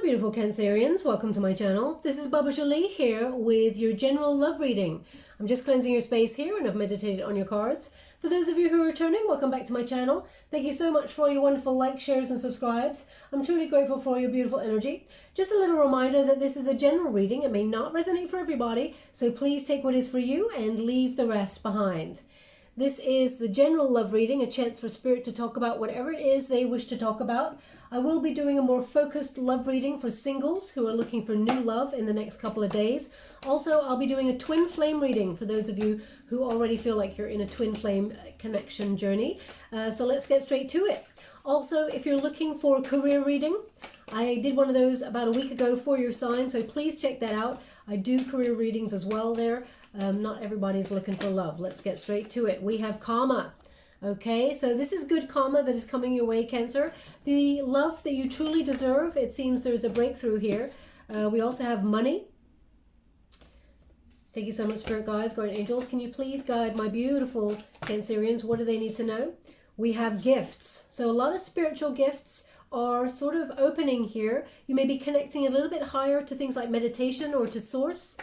beautiful Cancerians, welcome to my channel. This is Baba Jolie here with your general love reading. I'm just cleansing your space here and I've meditated on your cards. For those of you who are returning, welcome back to my channel. Thank you so much for all your wonderful likes, shares and subscribes. I'm truly grateful for your beautiful energy. Just a little reminder that this is a general reading. It may not resonate for everybody, so please take what is for you and leave the rest behind. This is the general love reading, a chance for Spirit to talk about whatever it is they wish to talk about. I will be doing a more focused love reading for singles who are looking for new love in the next couple of days. Also, I'll be doing a twin flame reading for those of you who already feel like you're in a twin flame connection journey. So let's get straight to it. Also, if you're looking for a career reading, I did one of those about a week ago for your sign, so please check that out. I do career readings as well there. Not everybody's looking for love. Let's get straight to it. We have karma. Okay, so this is good karma that is coming your way, Cancer. The love that you truly deserve. It seems there's a breakthrough here. We also have money. Thank you so much, Spirit Guides, Guardian Angels. Can you please guide my beautiful Cancerians? What do they need to know? We have gifts. So a lot of spiritual gifts are sort of opening here. You may be connecting a little bit higher to things like meditation or to source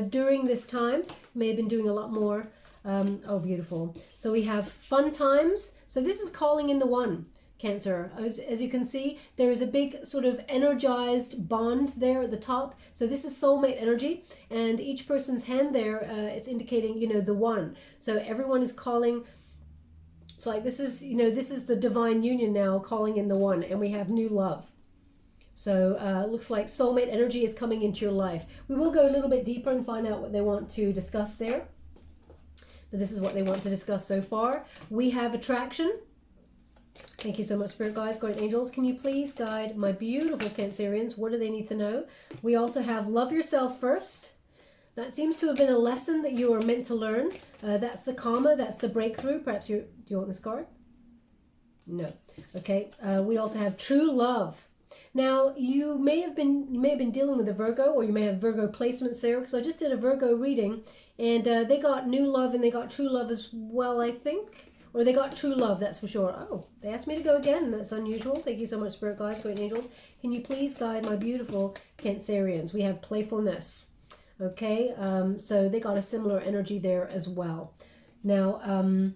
during this time. You may have been doing a lot more. Oh, beautiful. So we have fun times. So this is calling in the one, Cancer. As you can see, there is a big sort of energized bond there at the top. So this is soulmate energy, and each person's hand there is indicating, you know, the one. So everyone is calling. It's like this is, you know, this is the divine union now calling in the one, and we have new love. So looks like soulmate energy is coming into your life. We will go a little bit deeper and find out what they want to discuss there. But this is what they want to discuss so far. We have attraction. Thank you so much, Spirit Guides, Guardian Angels. Can you please guide my beautiful Cancerians? What do they need to know? We also have love yourself first. That seems to have been a lesson that you are meant to learn. That's the karma, that's the breakthrough. Perhaps do you want this card? No. Okay. We also have true love. Now, you may have been dealing with a Virgo, or you may have Virgo placements there, because I just did a Virgo reading, and they got new love and they got true love as well, I think. Or they got true love, that's for sure. Oh, they asked me to go again. That's unusual. Thank you so much, Spirit Guides, Guardian Angels. Can you please guide my beautiful Cancerians? We have playfulness. Okay, so they got a similar energy there as well. Now,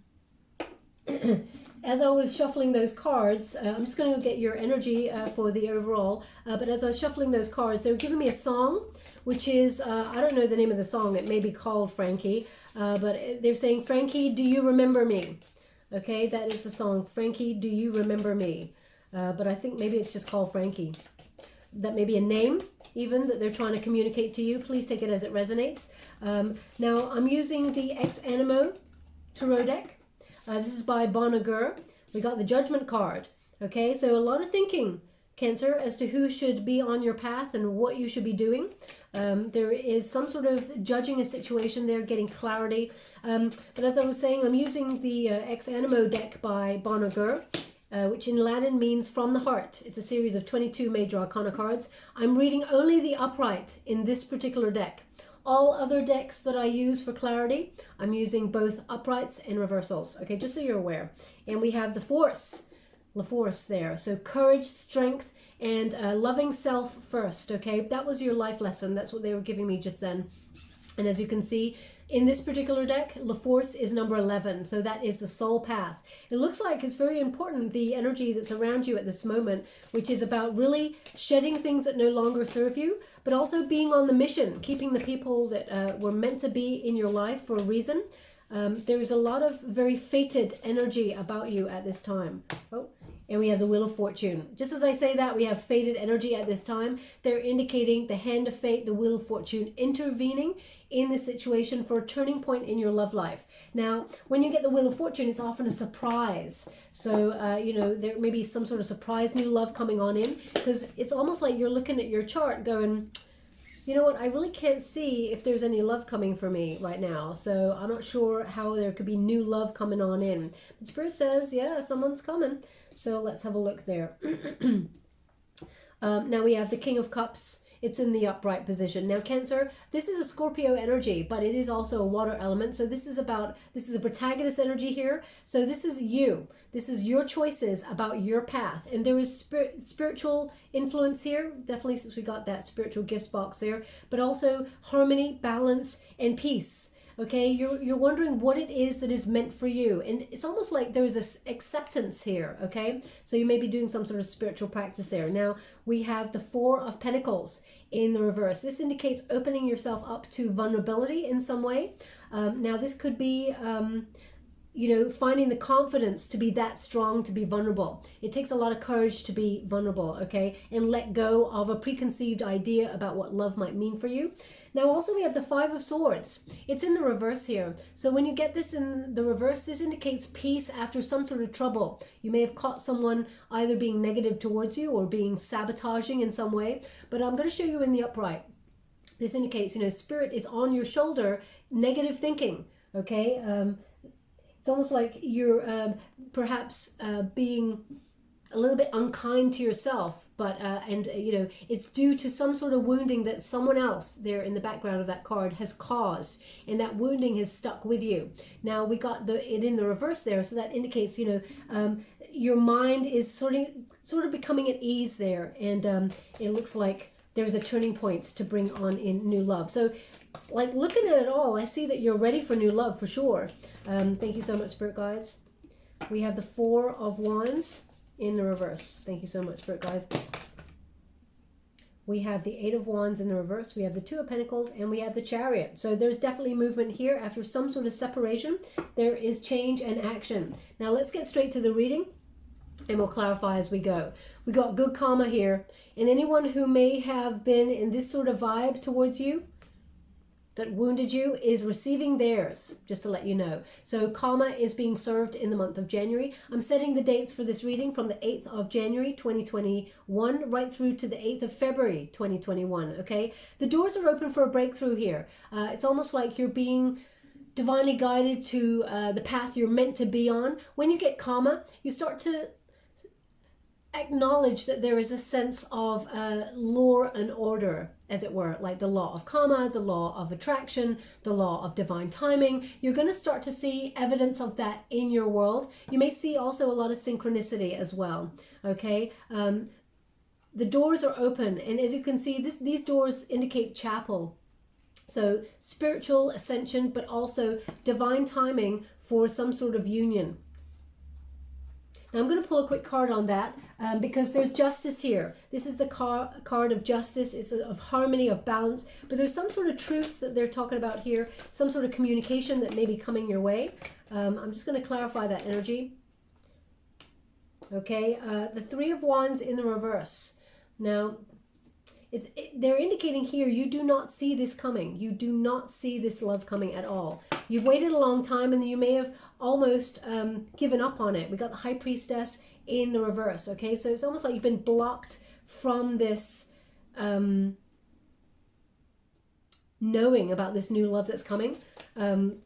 as I was shuffling those cards, I'm just going to get your energy for the overall, but as I was shuffling those cards, they were giving me a song, which is, I don't know the name of the song, it may be called Frankie, but they're saying, Frankie, do you remember me? Okay, that is the song, Frankie, do you remember me? But I think maybe it's just called Frankie. That may be a name, even, that they're trying to communicate to you. Please take it as it resonates. Now, I'm using the Ex Animo Tarot deck. This is by Bonneger. We got the Judgment card. Okay, so a lot of thinking, Cancer, as to who should be on your path and what you should be doing. There is some sort of judging a situation there, getting clarity. But as I was saying, I'm using the Ex Animo deck by Bonneger, which in Latin means from the heart. It's a series of 22 major arcana cards. I'm reading only the upright in this particular deck. All other decks that I use for clarity, I'm using both uprights and reversals. Okay, just so you're aware. And we have the force, La Force there. So courage, strength, and loving self first. Okay, that was your life lesson. That's what they were giving me just then. And as you can see, in this particular deck, La Force is number 11, so that is the soul path. It looks like it's very important, the energy that's around you at this moment, which is about really shedding things that no longer serve you, but also being on the mission, keeping the people that were meant to be in your life for a reason. There is a lot of very fated energy about you at this time. Oh, and we have the Wheel of Fortune. Just as I say that, we have fated energy at this time. They're indicating the hand of fate, the Wheel of Fortune, intervening in this situation for a turning point in your love life. Now, when you get the Wheel of Fortune, it's often a surprise. So, you know, there may be some sort of surprise new love coming on in, because it's almost like you're looking at your chart going, you know what, I really can't see if there's any love coming for me right now. So I'm not sure how there could be new love coming on in. But Spirit says, yeah, someone's coming. So let's have a look there. Now we have the King of Cups it's in the upright position. Now Cancer, this is a Scorpio energy, but it is also a water element. So this is the protagonist energy here. So this is you. This is your choices about your path. And there is spiritual influence here, definitely, since we got that spiritual gifts box there, but also harmony, balance, and peace. Okay, you're wondering what it is that is meant for you. And it's almost like there's this acceptance here, okay? So you may be doing some sort of spiritual practice there. Now, we have the Four of Pentacles in the reverse. This indicates opening yourself up to vulnerability in some way. Now, this could be, finding the confidence to be that strong, to be vulnerable. It takes a lot of courage to be vulnerable, okay? And let go of a preconceived idea about what love might mean for you. Now, also we have the Five of Swords. It's in the reverse here. So when you get this in the reverse, this indicates peace after some sort of trouble. You may have caught someone either being negative towards you or being sabotaging in some way. But I'm going to show you in the upright. This indicates, spirit is on your shoulder, negative thinking, okay? It's almost like you're perhaps being a little bit unkind to yourself, but it's due to some sort of wounding that someone else there in the background of that card has caused, and that wounding has stuck with you. Now we got it in the reverse there, so that indicates your mind is sort of becoming at ease there, and it looks like there's a turning point to bring on in new love. So, like, looking at it all, I see that you're ready for new love for sure. Thank you so much, Spirit Guides. We have the Four of Wands in the reverse. Thank you so much, Spirit Guides. We have the Eight of Wands in the reverse. We have the Two of Pentacles, and we have the Chariot. So there's definitely movement here. After some sort of separation, there is change and action. Now let's get straight to the reading, and we'll clarify as we go. We got good karma here, and anyone who may have been in this sort of vibe towards you, that wounded you, is receiving theirs, just to let you know. So karma is being served in the month of January. I'm setting the dates for this reading from the 8th of January 2021 right through to the 8th of February 2021, okay? The doors are open for a breakthrough here. It's almost like you're being divinely guided to the path you're meant to be on. When you get karma, you start to acknowledge that there is a sense of law and order, as it were, like the law of karma, the law of attraction, the law of divine timing. You're going to start to see evidence of that in your world. You may see also a lot of synchronicity as well, okay? The doors are open, and as you can see, these doors indicate chapel. So spiritual ascension, but also divine timing for some sort of union. Now I'm going to pull a quick card on that because there's justice here. This is the card of justice. It's of harmony, of balance. But there's some sort of truth that they're talking about here, some sort of communication that may be coming your way. I'm just going to clarify that energy. Okay, the Three of Wands in the reverse. Now, they're indicating here you do not see this coming. You do not see this love coming at all. You've waited a long time, and you may have almost given up on it. We got the High Priestess in the reverse, okay? So it's almost like you've been blocked from this knowing about this new love that's coming. Can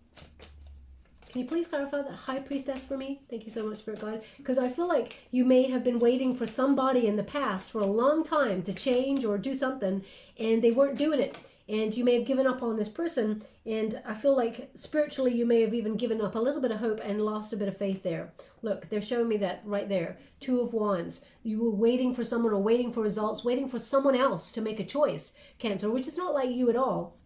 you please clarify that High Priestess for me? Thank you so much, Spirit Guide. Because I feel like you may have been waiting for somebody in the past for a long time to change or do something, and they weren't doing it. And you may have given up on this person, and I feel like spiritually you may have even given up a little bit of hope and lost a bit of faith there. Look, they're showing me that right there. Two of Wands. You were waiting for someone, or waiting for results, waiting for someone else to make a choice, Cancer, which is not like you at all.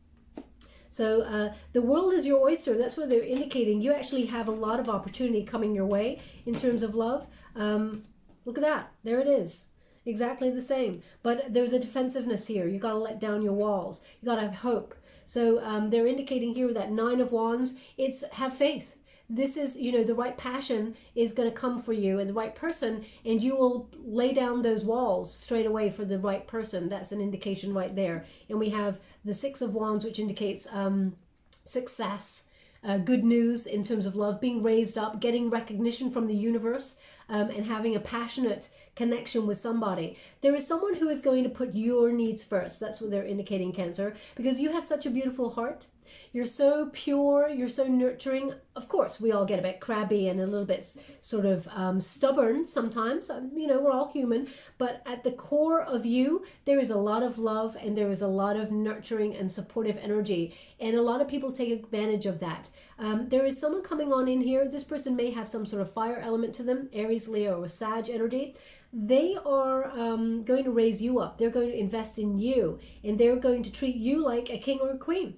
So the world is your oyster. That's what they're indicating. You actually have a lot of opportunity coming your way in terms of love. Look at that. There it is. Exactly the same. But there's a defensiveness here. You got to let down your walls. You got to have hope. So they're indicating here with that Nine of Wands, it's have faith. This is, the right passion is going to come for you, and the right person, and you will lay down those walls straight away for the right person. That's an indication right there. And we have the Six of Wands, which indicates success, good news in terms of love, being raised up, getting recognition from the universe. and having a passionate connection with somebody. There is someone who is going to put your needs first. That's what they're indicating, Cancer, because you have such a beautiful heart. You're so pure, you're so nurturing. Of course, we all get a bit crabby and a little bit sort of stubborn sometimes. You know, we're all human. But at the core of you, there is a lot of love and there is a lot of nurturing and supportive energy. And a lot of people take advantage of that. There is someone coming on in here. This person may have some sort of fire element to them, Aries, Leo, or Sag energy. They are going to raise you up. They're going to invest in you. And they're going to treat you like a king or a queen.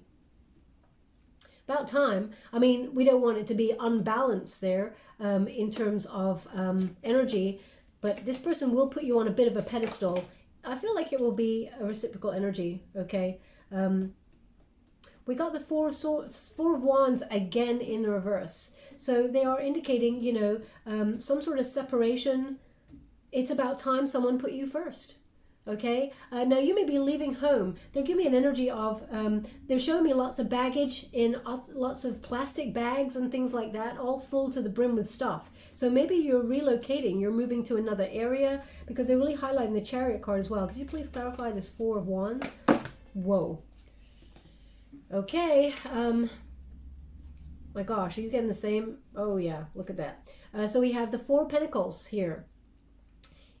About time. I mean, we don't want it to be unbalanced there in terms of energy, but this person will put you on a bit of a pedestal. I feel like it will be a reciprocal energy, okay? We got the Four of Wands again in reverse. So they are indicating, you know, some sort of separation. It's about time someone put you first. Okay, now you may be leaving home. They're giving me an energy of, they're showing me lots of baggage in lots of plastic bags and things like that, all full to the brim with stuff. So maybe you're relocating, you're moving to another area, because they're really highlighting the Chariot card as well. Could you please clarify this Four of Wands? Whoa. Okay, my gosh, are you getting the same? Oh yeah, look at that. So we have the Four of Pentacles here.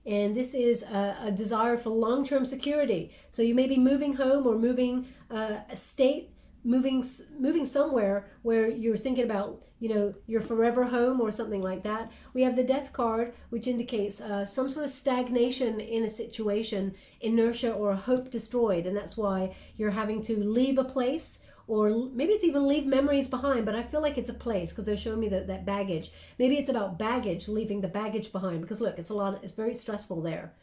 And this is a desire for long-term security. So you may be moving home or moving a state, moving somewhere where you're thinking about, you know, your forever home or something like that. We have the Death card, which indicates some sort of stagnation in a situation, inertia or hope destroyed. And that's why you're having to leave a place, or maybe it's even leave memories behind, but I feel like it's a place because they're showing me that baggage. Maybe it's about baggage, leaving the baggage behind, because look, it's very stressful there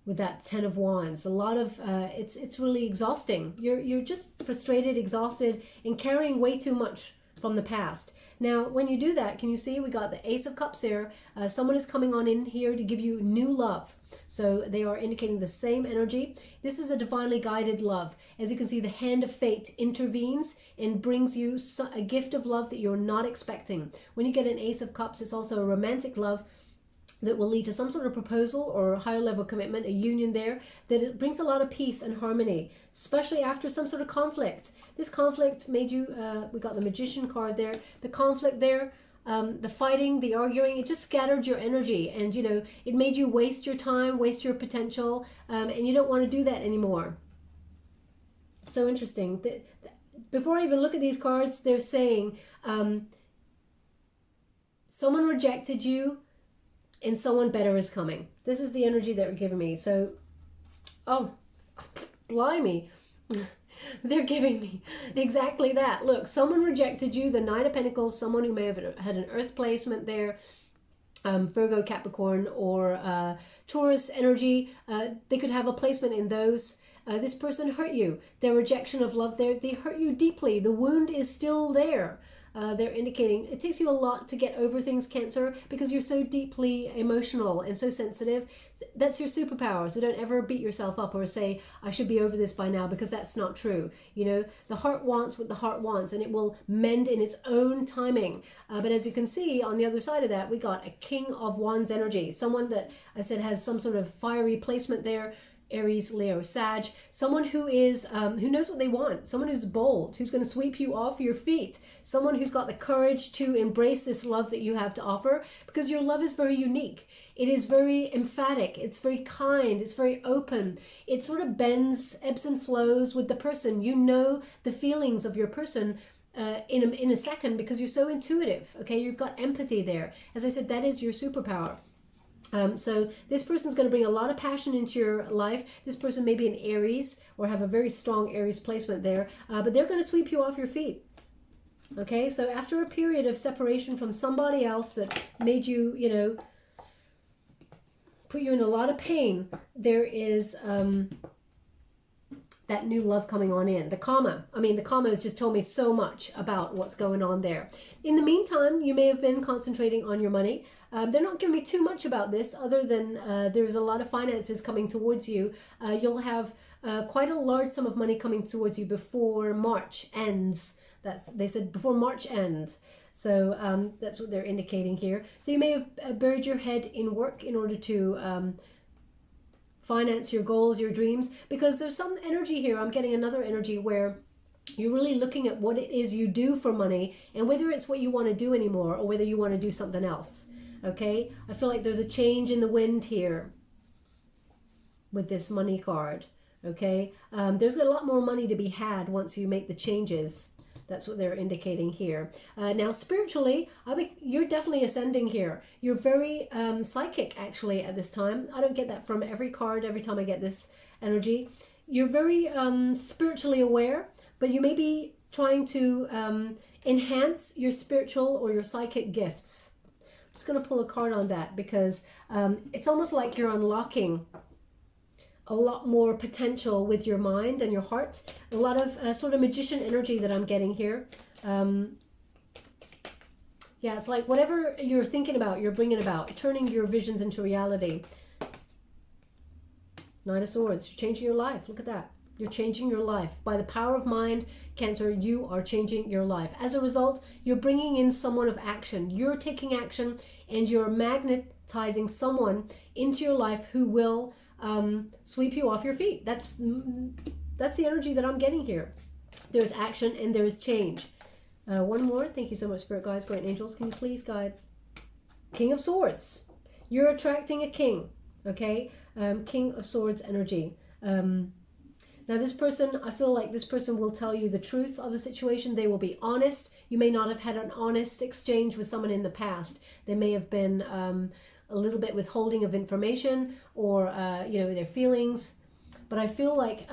with that Ten of Wands. A lot of, it's really exhausting. You're just frustrated, exhausted, and carrying way too much from the past. Now, when you do that, can you see we got the Ace of Cups here? Someone is coming on in here to give you new love. So they are indicating the same energy. This is a divinely guided love. As you can see, the hand of fate intervenes and brings you a gift of love that you're not expecting. When you get an Ace of Cups, it's also a romantic love that will lead to some sort of proposal or a higher level commitment, a union there, that it brings a lot of peace and harmony, especially after some sort of conflict. This conflict made you, we got the Magician card there, the conflict there, the fighting, the arguing, it just scattered your energy, and you know, it made you waste your time, waste your potential, and you don't want to do that anymore. So interesting. Before I even look at these cards, they're saying someone rejected you, and someone better is coming. This is the energy that they're giving me. So, oh, blimey. They're giving me exactly that. Look, someone rejected you, the Knight of Pentacles, someone who may have had an earth placement there, Virgo, Capricorn, or Taurus energy. They could have a placement in those. This person hurt you. Their rejection of love there, they hurt you deeply. The wound is still there. They're indicating it takes you a lot to get over things, Cancer, because you're so deeply emotional and so sensitive. That's your superpower. So don't ever beat yourself up or say, I should be over this by now, because that's not true. You know, the heart wants what the heart wants, and it will mend in its own timing. But as you can see, on the other side of that, we got a King of Wands energy. Someone that I said has some sort of fiery placement there. Aries, Leo, Sag, someone who is who knows what they want, someone who's bold, who's going to sweep you off your feet, someone who's got the courage to embrace this love that you have to offer, because your love is very unique. It is very emphatic, it's very kind, it's very open. It sort of bends, ebbs and flows with the person. You know the feelings of your person in a second, because you're so intuitive. Okay, you've got empathy there. As I said, that is your superpower. So this person's going to bring a lot of passion into your life. This person may be an Aries or have a very strong Aries placement there, but they're going to sweep you off your feet. Okay, so after a period of separation from somebody else that made you, you know, put you in a lot of pain, there is that new love coming on in. The karma, I mean, the karma has just told me so much about what's going on there. In the meantime, you may have been concentrating on your money. They're not giving me too much about this, other than there's a lot of finances coming towards you. You'll have quite a large sum of money coming towards you before March ends. They said before March end. So that's what they're indicating here. So you may have buried your head in work in order to finance your goals, your dreams, because there's some energy here. I'm getting another energy where you're really looking at what it is you do for money and whether it's what you want to do anymore or whether you want to do something else. Okay, I feel like there's a change in the wind here with this money card. Okay, there's a lot more money to be had once you make the changes. That's what they're indicating here. Now, spiritually, you're definitely ascending here. You're very psychic, actually, at this time. I don't get that from every card every time I get this energy. You're very spiritually aware, but you may be trying to enhance your spiritual or your psychic gifts. I'm just going to pull a card on that because it's almost like you're unlocking a lot more potential with your mind and your heart. A lot of sort of magician energy that I'm getting here. Yeah, it's like whatever you're thinking about, you're bringing about, turning your visions into reality. Nine of Swords, you're changing your life. Look at that. You're changing your life. By the power of mind, Cancer, you are changing your life. As a result, you're bringing in someone of action. You're taking action and you're magnetizing someone into your life who will sweep you off your feet. That's the energy that I'm getting here. There's action and there's change. One more. Thank you so much, Spirit Guides, Great Angels. Can you please guide? King of Swords. You're attracting a king. Okay? King of Swords energy. Now this person, I feel like this person will tell you the truth of the situation. They will be honest. You may not have had an honest exchange with someone in the past. They may have been a little bit withholding of information or, their feelings. But I feel like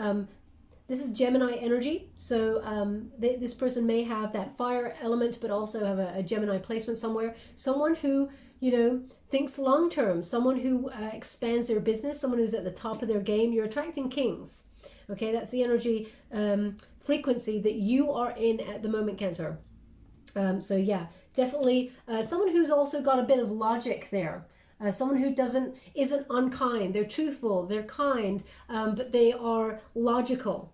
this is Gemini energy. So this person may have that fire element, but also have a Gemini placement somewhere. Someone who, thinks long term. Someone who expands their business. Someone who's at the top of their game. You're attracting kings. Okay, that's the energy frequency that you are in at the moment, Cancer. So yeah, definitely someone who's also got a bit of logic there. Someone who isn't unkind. They're truthful, they're kind, but they are logical.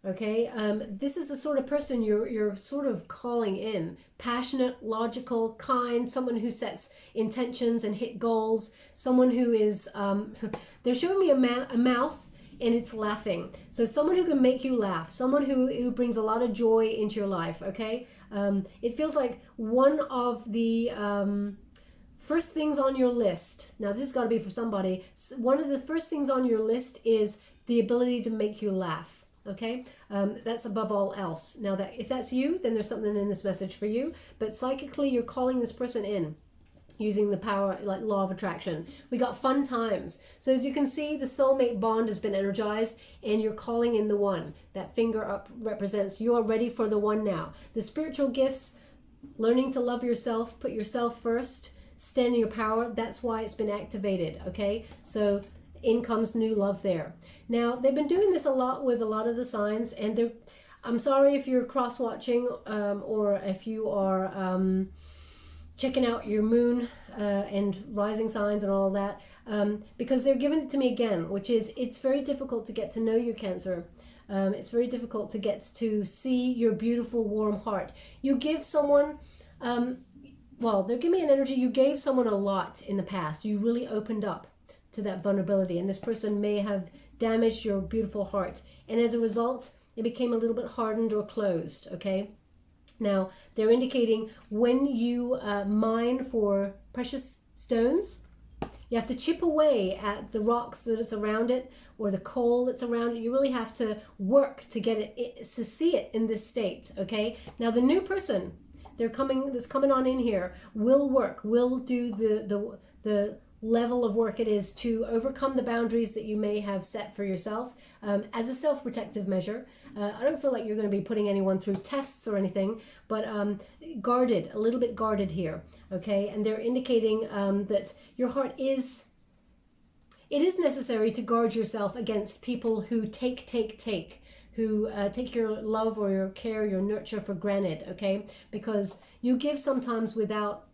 Okay, this is the sort of person you're sort of calling in. Passionate, logical, kind, someone who sets intentions and hit goals. Someone who is, they're showing me a mouth and it's laughing. So someone who can make you laugh, someone who brings a lot of joy into your life, okay? It feels like one of the first things on your list, now this has got to be for somebody, one of the first things on your list is the ability to make you laugh, okay? That's above all else. Now, if that's you, then there's something in this message for you, but psychically you're calling this person in. Using the power, like law of attraction. We got fun times. So as you can see, the soulmate bond has been energized and you're calling in the one. That finger up represents you are ready for the one now. The spiritual gifts, learning to love yourself, put yourself first, stand in your power, that's why it's been activated, okay? So in comes new love there. Now, they've been doing this a lot with a lot of the signs, and I'm sorry if you're cross-watching or if you are checking out your moon and rising signs and all that, because they're giving it to me again, which is it's very difficult to get to know your Cancer. It's very difficult to get to see your beautiful, warm heart. You give someone, they're giving me an energy, you gave someone a lot in the past. You really opened up to that vulnerability, and this person may have damaged your beautiful heart. And as a result, it became a little bit hardened or closed, okay? Now, they're indicating when you mine for precious stones, you have to chip away at the rocks that is around it or the coal that's around it. You really have to work to get it to see it in this state, okay? Now, the new person that's coming on in here will do the level of work it is to overcome the boundaries that you may have set for yourself as a self-protective measure. I don't feel like you're going to be putting anyone through tests or anything, but a little bit guarded here, okay? And they're indicating that your heart it is necessary to guard yourself against people who take, who take your love or your care, your nurture for granted, okay? Because you give sometimes without,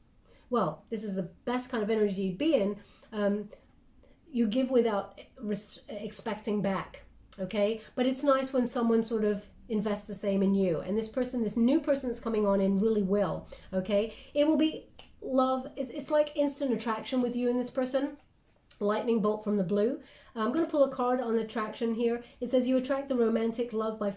this is the best kind of energy to be in. you give without expecting back, okay? But it's nice when someone sort of invests the same in you. And this person, this new person that's coming on in really will, okay? It will be love. It's like instant attraction with you and this person. Lightning bolt from the blue. I'm going to pull a card on the attraction here. It says you attract the romantic love by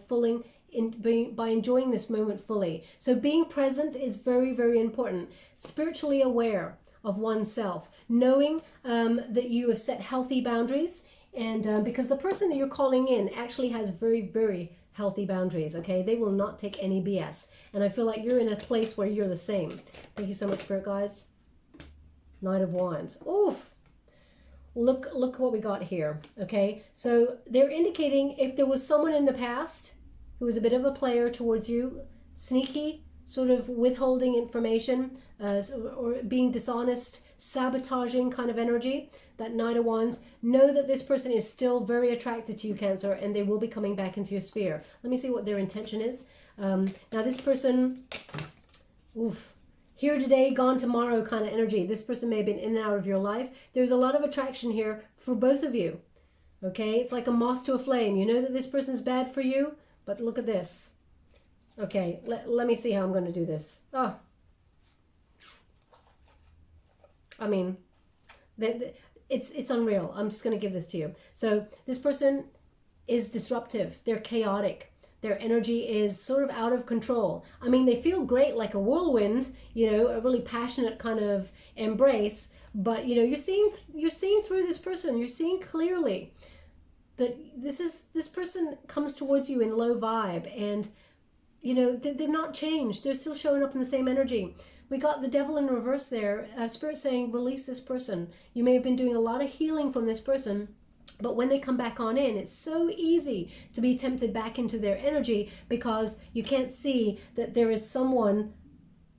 by enjoying this moment fully. So being present is very, very important. Spiritually aware of oneself, knowing that you have set healthy boundaries, and because the person that you're calling in actually has very, very healthy boundaries, okay? They will not take any BS. And I feel like you're in a place where you're the same. Thank you so much, Spirit Guides. Knight of Wands. Oof. Look what we got here, okay? So they're indicating if there was someone in the past who was a bit of a player towards you, sneaky, sort of withholding information, or being dishonest, sabotaging kind of energy, that Knight of Wands, know that this person is still very attracted to you, Cancer, and they will be coming back into your sphere. Let me see what their intention is. Now this person, oof, here today, gone tomorrow kind of energy. This person may have been in and out of your life. There's a lot of attraction here for both of you. Okay, it's like a moth to a flame. You know that this person's bad for you, but look at this. Okay, let me see how I'm going to do this. Oh, I mean, it's unreal. I'm just going to give this to you. So this person is disruptive. They're chaotic. Their energy is sort of out of control. I mean, they feel great like a whirlwind, you know, a really passionate kind of embrace. But, you know, you're seeing through this person. You're seeing clearly that this person comes towards you in low vibe. And, you know, they're not changed. They're still showing up in the same energy. We got the Devil in reverse there. Spirit saying, release this person. You may have been doing a lot of healing from this person. But when they come back on in, it's so easy to be tempted back into their energy because you can't see that there is someone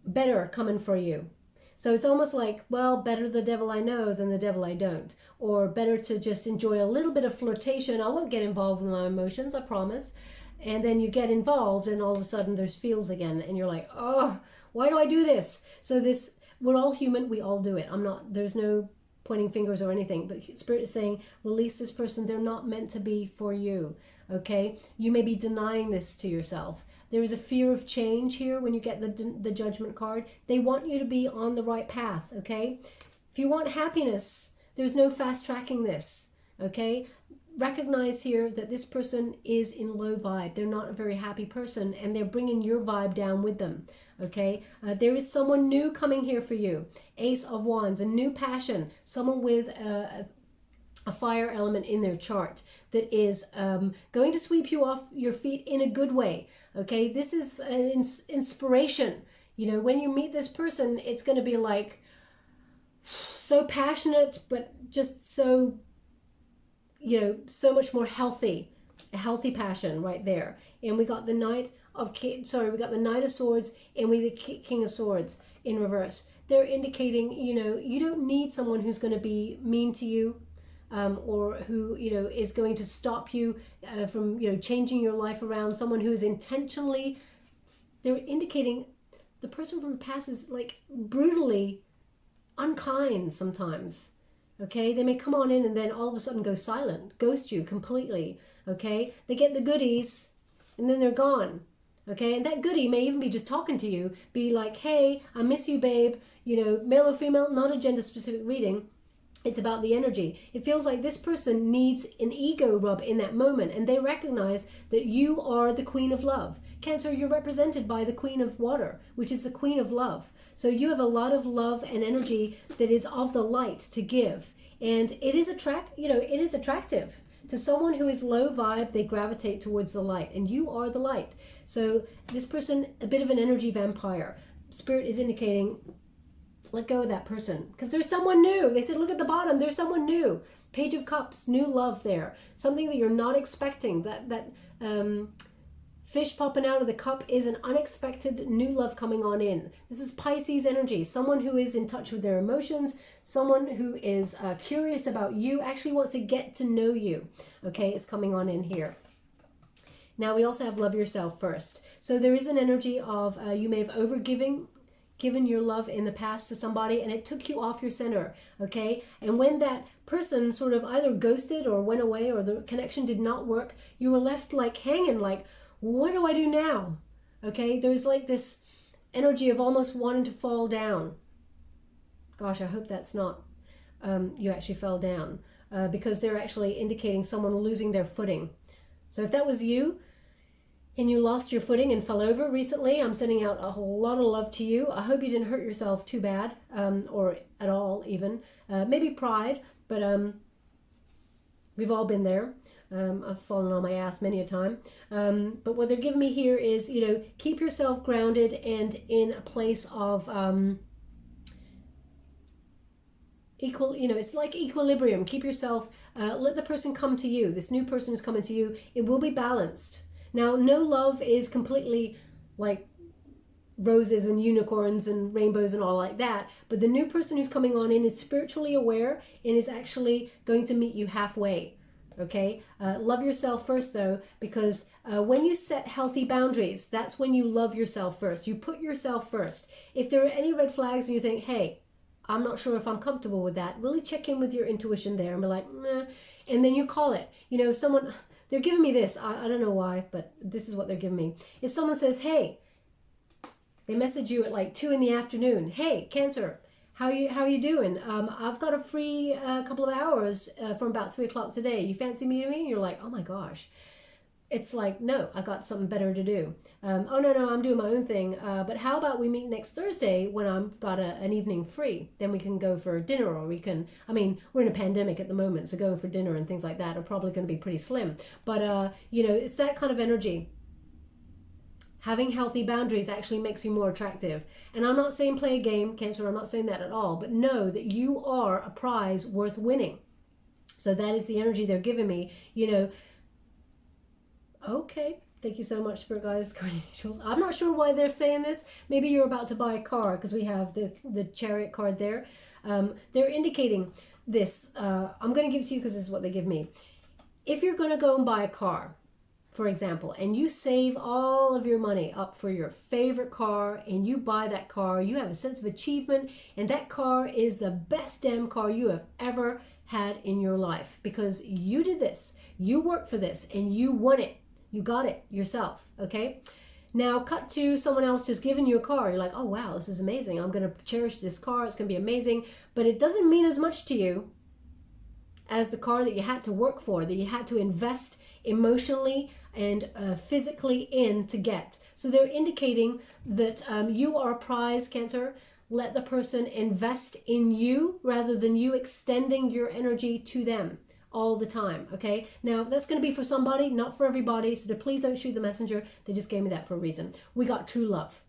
better coming for you. So it's almost like, well, better the devil I know than the devil I don't. Or better to just enjoy a little bit of flirtation. I won't get involved with my emotions, I promise. And then you get involved and all of a sudden there's feels again. And you're like, oh, why do I do this? So we're all human. We all do it. There's no pointing fingers or anything, but Spirit is saying, release this person. They're not meant to be for you, okay? You may be denying this to yourself. There is a fear of change here when you get the Judgment card. They want you to be on the right path, okay? If you want happiness, there's no fast tracking this, okay? Recognize here that this person is in low vibe. They're not a very happy person, and they're bringing your vibe down with them. Okay, there is someone new coming here for you. Ace of Wands, a new passion, someone with a fire element in their chart that is going to sweep you off your feet in a good way. Okay, this is an inspiration. You know, when you meet this person, it's going to be like so passionate, but just so, you know, so much more healthy. A healthy passion right there. And we got the Knight of Swords, and the King of Swords in reverse. They're indicating, you know, you don't need someone who's going to be mean to you, or who, you know, is going to stop you from, you know, changing your life around. Someone who is intentionally, they're indicating the person from the past is like brutally unkind sometimes. Okay, they may come on in and then all of a sudden go silent, ghost you completely. Okay, they get the goodies and then they're gone. Okay, and that goodie may even be just talking to you, be like, hey, I miss you, babe. You know, male or female, not a gender specific reading. It's about the energy. It feels like this person needs an ego rub in that moment, and they recognize that you are the Queen of Love. Cancer, you're represented by the Queen of Water, which is the Queen of Love. So you have a lot of love and energy that is of the light to give. And it is attractive. To someone who is low vibe, they gravitate towards the light, and you are the light. So this person, a bit of an energy vampire. Spirit is indicating, let go of that person, because there's someone new. They said, look at the bottom, there's someone new. Page of Cups, new love there. Something that you're not expecting. That fish popping out of the cup is an unexpected new love coming on in. This is Pisces energy. Someone who is in touch with their emotions. Someone who is curious about you, actually wants to get to know you. Okay, it's coming on in here. Now we also have love yourself first. So there is an energy of you may have given given your love in the past to somebody and it took you off your center, okay? And when that person sort of either ghosted or went away or the connection did not work, you were left like hanging, like, what do I do now? Okay, there's like this energy of almost wanting to fall down. Gosh, I hope that's not you actually fell down, because they're actually indicating someone losing their footing. So if that was you and you lost your footing and fell over recently, I'm sending out a whole lot of love to you. I hope you didn't hurt yourself too bad, or at all even. Maybe pride, but we've all been there. I've fallen on my ass many a time. But what they're giving me here is, you know, keep yourself grounded and in a place of it's like equilibrium. Keep yourself, let the person come to you. This new person is coming to you. It will be balanced. Now, no love is completely like roses and unicorns and rainbows and all like that. But the new person who's coming on in is spiritually aware and is actually going to meet you halfway. Okay? Love yourself first, though, because when you set healthy boundaries, that's when you love yourself first. You put yourself first. If there are any red flags and you think, hey, I'm not sure if I'm comfortable with that, really check in with your intuition there and be like, meh, and then you call it. You know, someone, they're giving me this. I don't know why, but this is what they're giving me. If someone says, hey, they message you at like 2 in the afternoon. Hey, Cancer, how are you doing? I've got a free couple of hours from about 3 o'clock today. You fancy meeting me? And you're like, oh my gosh. It's like, no, I got something better to do. Oh, no, I'm doing my own thing. But how about we meet next Thursday when I've got an evening free? Then we can go for dinner, or we can, I mean, we're in a pandemic at the moment, so going for dinner and things like that are probably going to be pretty slim. But, you know, it's that kind of energy. Having healthy boundaries actually makes you more attractive. And I'm not saying play a game, Cancer, I'm not saying that at all. But know that you are a prize worth winning. So that is the energy they're giving me, you know. Okay, thank you so much, Spirit Guides, Guardian Angels. I'm not sure why they're saying this. Maybe you're about to buy a car because we have the Chariot card there. They're indicating this. I'm going to give it to you because this is what they give me. If you're going to go and buy a car, for example, and you save all of your money up for your favorite car and you buy that car, you have a sense of achievement, and that car is the best damn car you have ever had in your life because you did this, you worked for this, and you won it. You got it yourself, okay? Now, cut to someone else just giving you a car. You're like, oh, wow, this is amazing. I'm going to cherish this car. It's going to be amazing. But it doesn't mean as much to you as the car that you had to work for, that you had to invest emotionally and physically in to get. So they're indicating that you are a prize, Cancer. Let the person invest in you rather than you extending your energy to them all the time, okay? Now, that's going to be for somebody, not for everybody, so please don't shoot the messenger. They just gave me that for a reason. We got true love.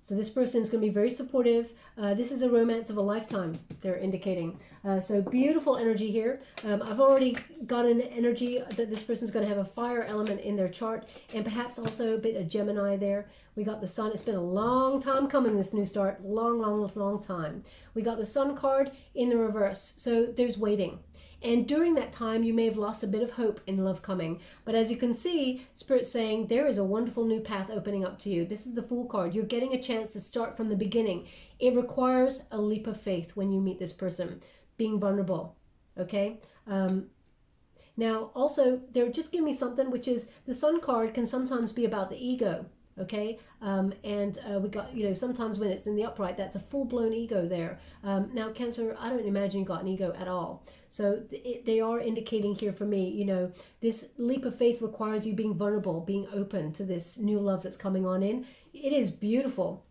So this person is going to be very supportive. This is a romance of a lifetime, they're indicating. So beautiful energy here. I've already got an energy that this person's going to have a fire element in their chart, and perhaps also a bit of Gemini there. We got the Sun. It's been a long time coming, this new start. Long time. We got the Sun card in the reverse. So there's waiting. And during that time, you may have lost a bit of hope in love coming. But as you can see, Spirit's saying there is a wonderful new path opening up to you. This is the Fool card. You're getting a chance to start from the beginning. It requires a leap of faith when you meet this person. Being vulnerable, okay? Now, also, they're just giving me something, which is the Sun card can sometimes be about the ego. Okay, we got, you know, sometimes when it's in the upright, that's a full-blown ego there. Now, Cancer, I don't imagine you got an ego at all. So they are indicating here for me, you know, this leap of faith requires you being vulnerable, being open to this new love that's coming on in. It is beautiful.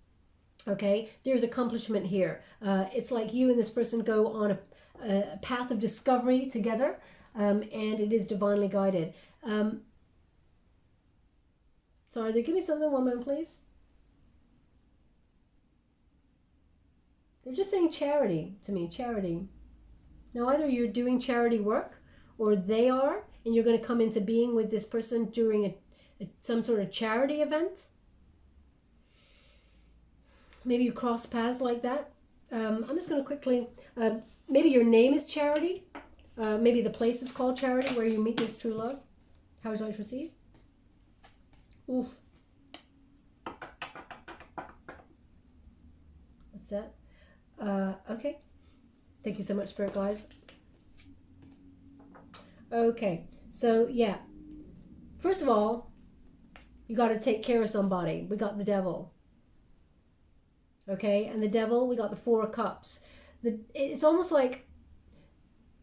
Okay, there's accomplishment here. It's like you and this person go on a path of discovery together, and it is divinely guided. Sorry, give me something, one moment, please. They're just saying charity to me, charity. Now, either you're doing charity work or they are, and you're going to come into being with this person during some sort of charity event. Maybe you cross paths like that. I'm just going to quickly, maybe your name is Charity. Maybe the place is called Charity where you meet this true love. How would you like to receive? Oof. Is that? Okay. Thank you so much, Spirit Guides. Okay, so yeah. First of all, you got to take care of somebody. We got the devil. Okay, and the devil, we got the Four of Cups. It's almost like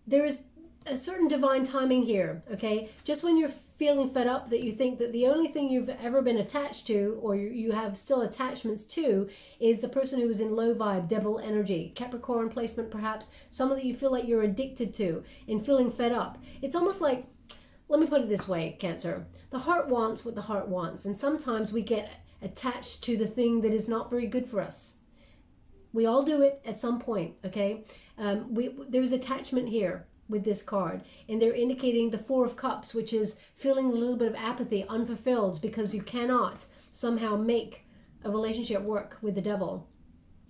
there is a certain divine timing here, okay? Just when you're feeling fed up, that you think that the only thing you've ever been attached to, or you have still attachments to, is the person who is in low vibe, devil energy, Capricorn placement perhaps, someone that you feel like you're addicted to and feeling fed up. It's almost like, let me put it this way, Cancer. The heart wants what the heart wants, and sometimes we get attached to the thing that is not very good for us. We all do it at some point, okay? There's attachment here with this card, and they're indicating the Four of Cups, which is feeling a little bit of apathy, unfulfilled, because you cannot somehow make a relationship work with the devil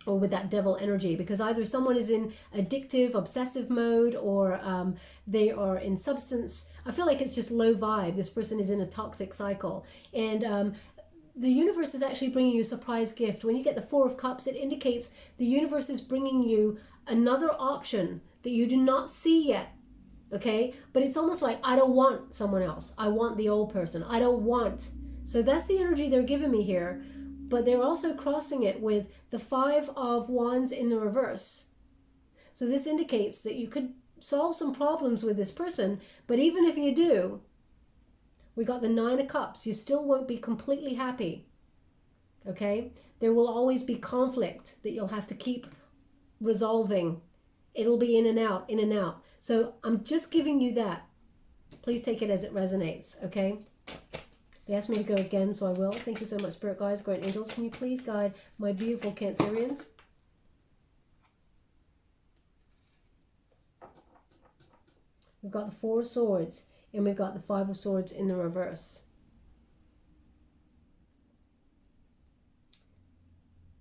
or with that devil energy, because either someone is in addictive, obsessive mode, or they are in substance. I feel like it's just low vibe. This person is in a toxic cycle, and the universe is actually bringing you a surprise gift. When you get the Four of Cups, it indicates the universe is bringing you another option that you do not see yet, okay? But it's almost like, I don't want someone else. I want the old person. I don't want. So that's the energy they're giving me here. But they're also crossing it with the Five of Wands in the reverse. So this indicates that you could solve some problems with this person, but even if you do, we got the Nine of Cups. You still won't be completely happy, okay? There will always be conflict that you'll have to keep resolving. It'll be in and out, in and out. So I'm just giving you that. Please take it as it resonates, okay? They asked me to go again, so I will. Thank you so much, Spirit Guides, Great Angels. Can you please guide my beautiful Cancerians? We've got the Four of Swords, and we've got the Five of Swords in the reverse.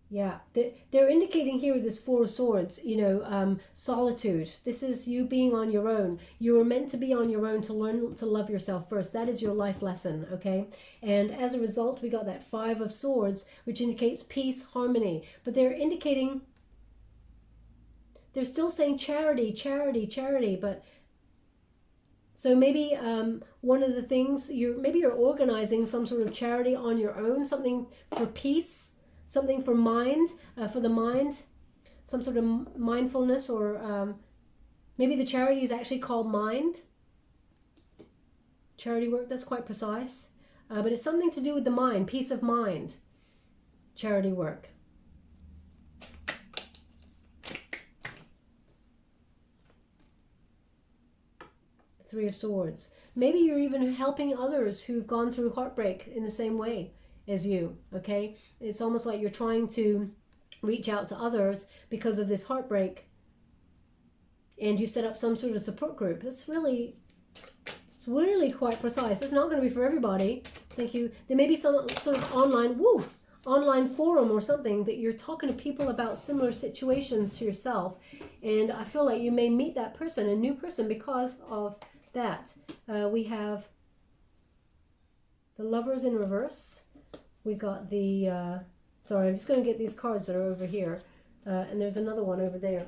Yeah, they're indicating here with this Four of Swords, solitude. This is you being on your own. You were meant to be on your own to learn to love yourself first. That is your life lesson, okay? And as a result, we got that Five of Swords, which indicates peace, harmony. But they're indicating, they're still saying charity, charity, charity, but so maybe one of the things, maybe you're organizing some sort of charity on your own, something for peace, something for mind, for the mind, some sort of mindfulness, or maybe the charity is actually called Mind. Charity work, that's quite precise. But it's something to do with the mind, peace of mind, charity work. Three of Swords. Maybe you're even helping others who've gone through heartbreak in the same way as you, okay? It's almost like you're trying to reach out to others because of this heartbreak, and you set up some sort of support group. It's really quite precise. It's not going to be for everybody. Thank you. There may be some sort of online forum or something that you're talking to people about similar situations to yourself, and I feel like you may meet that person, a new person, because of that. We have the Lovers in reverse. We got the, sorry, I'm just going to get these cards that are over here. And there's another one over there.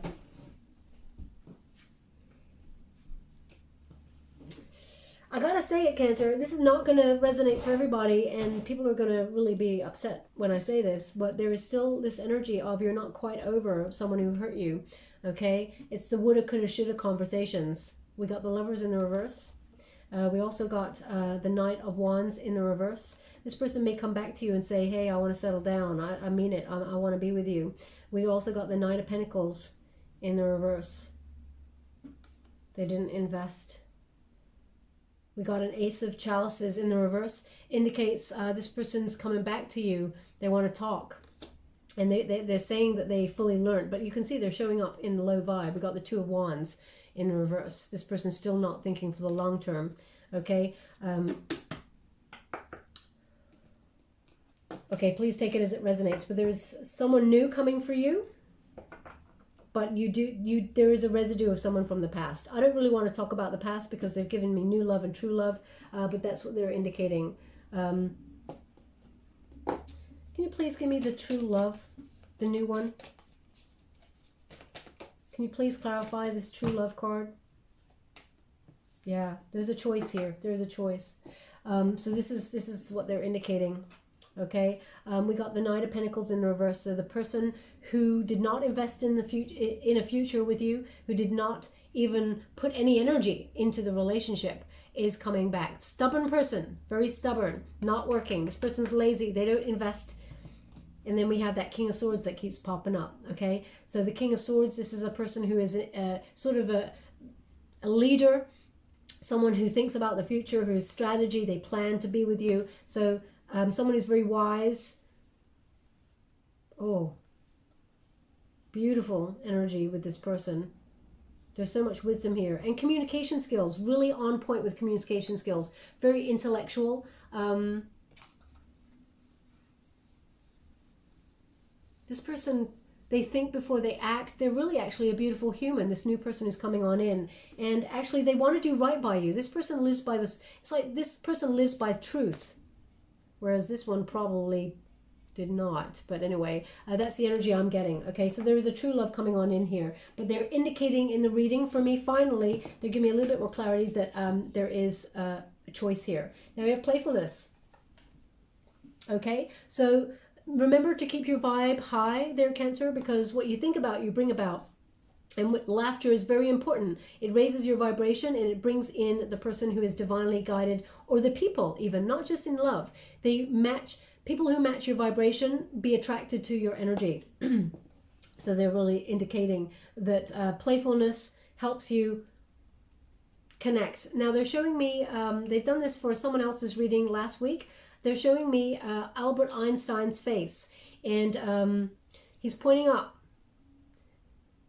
I gotta say it, Cancer, this is not going to resonate for everybody, and people are going to really be upset when I say this, but there is still this energy of you're not quite over someone who hurt you, okay? It's the woulda, coulda, shoulda conversations. We got the Lovers in the reverse. We also got the Knight of Wands in the reverse. This person may come back to you and say, hey, I want to settle down. I mean it. I want to be with you. We also got the Knight of Pentacles in the reverse. They didn't invest. We got an Ace of Chalices in the reverse. Indicates this person's coming back to you. They want to talk. And they're saying that they fully learned. But you can see they're showing up in the low vibe. We got the Two of Wands in the reverse. This person's still not thinking for the long term. Okay. Okay, please take it as it resonates. But there's someone new coming for you. But there is a residue of someone from the past. I don't really want to talk about the past because they've given me new love and true love. But that's what they're indicating. Can you please give me the true love? The new one? Can you please clarify this true love card? Yeah, there's a choice here. There's a choice. So this is what they're indicating. Okay, we got the Knight of Pentacles in reverse. So the person who did not invest in a future with you, who did not even put any energy into the relationship, is coming back. Stubborn person, very stubborn, not working. This person's lazy. They don't invest. And then we have that King of Swords that keeps popping up. Okay, so the King of Swords, this is a person who is sort of a leader, someone who thinks about the future, whose strategy, they plan to be with you. So someone who's very wise. Oh, beautiful energy with this person. There's so much wisdom here. And communication skills, really on point with communication skills. Very intellectual. This person, they think before they act. They're really actually a beautiful human, this new person who's coming on in. And actually they want to do right by you. This person lives by this, it's like this person lives by truth. Whereas this one probably did not. But anyway, that's the energy I'm getting. Okay, so there is a true love coming on in here. But they're indicating in the reading for me, finally, they're giving me a little bit more clarity that there is a choice here. Now we have playfulness. Okay, so remember to keep your vibe high there, Cancer, because what you think about, you bring about. And laughter is very important. It raises your vibration and it brings in the person who is divinely guided, or the people even, not just in love. They match, people who match your vibration be attracted to your energy. So they're really indicating that playfulness helps you connect. Now they're showing me, they've done this for someone else's reading last week. They're showing me Albert Einstein's face, and he's pointing up.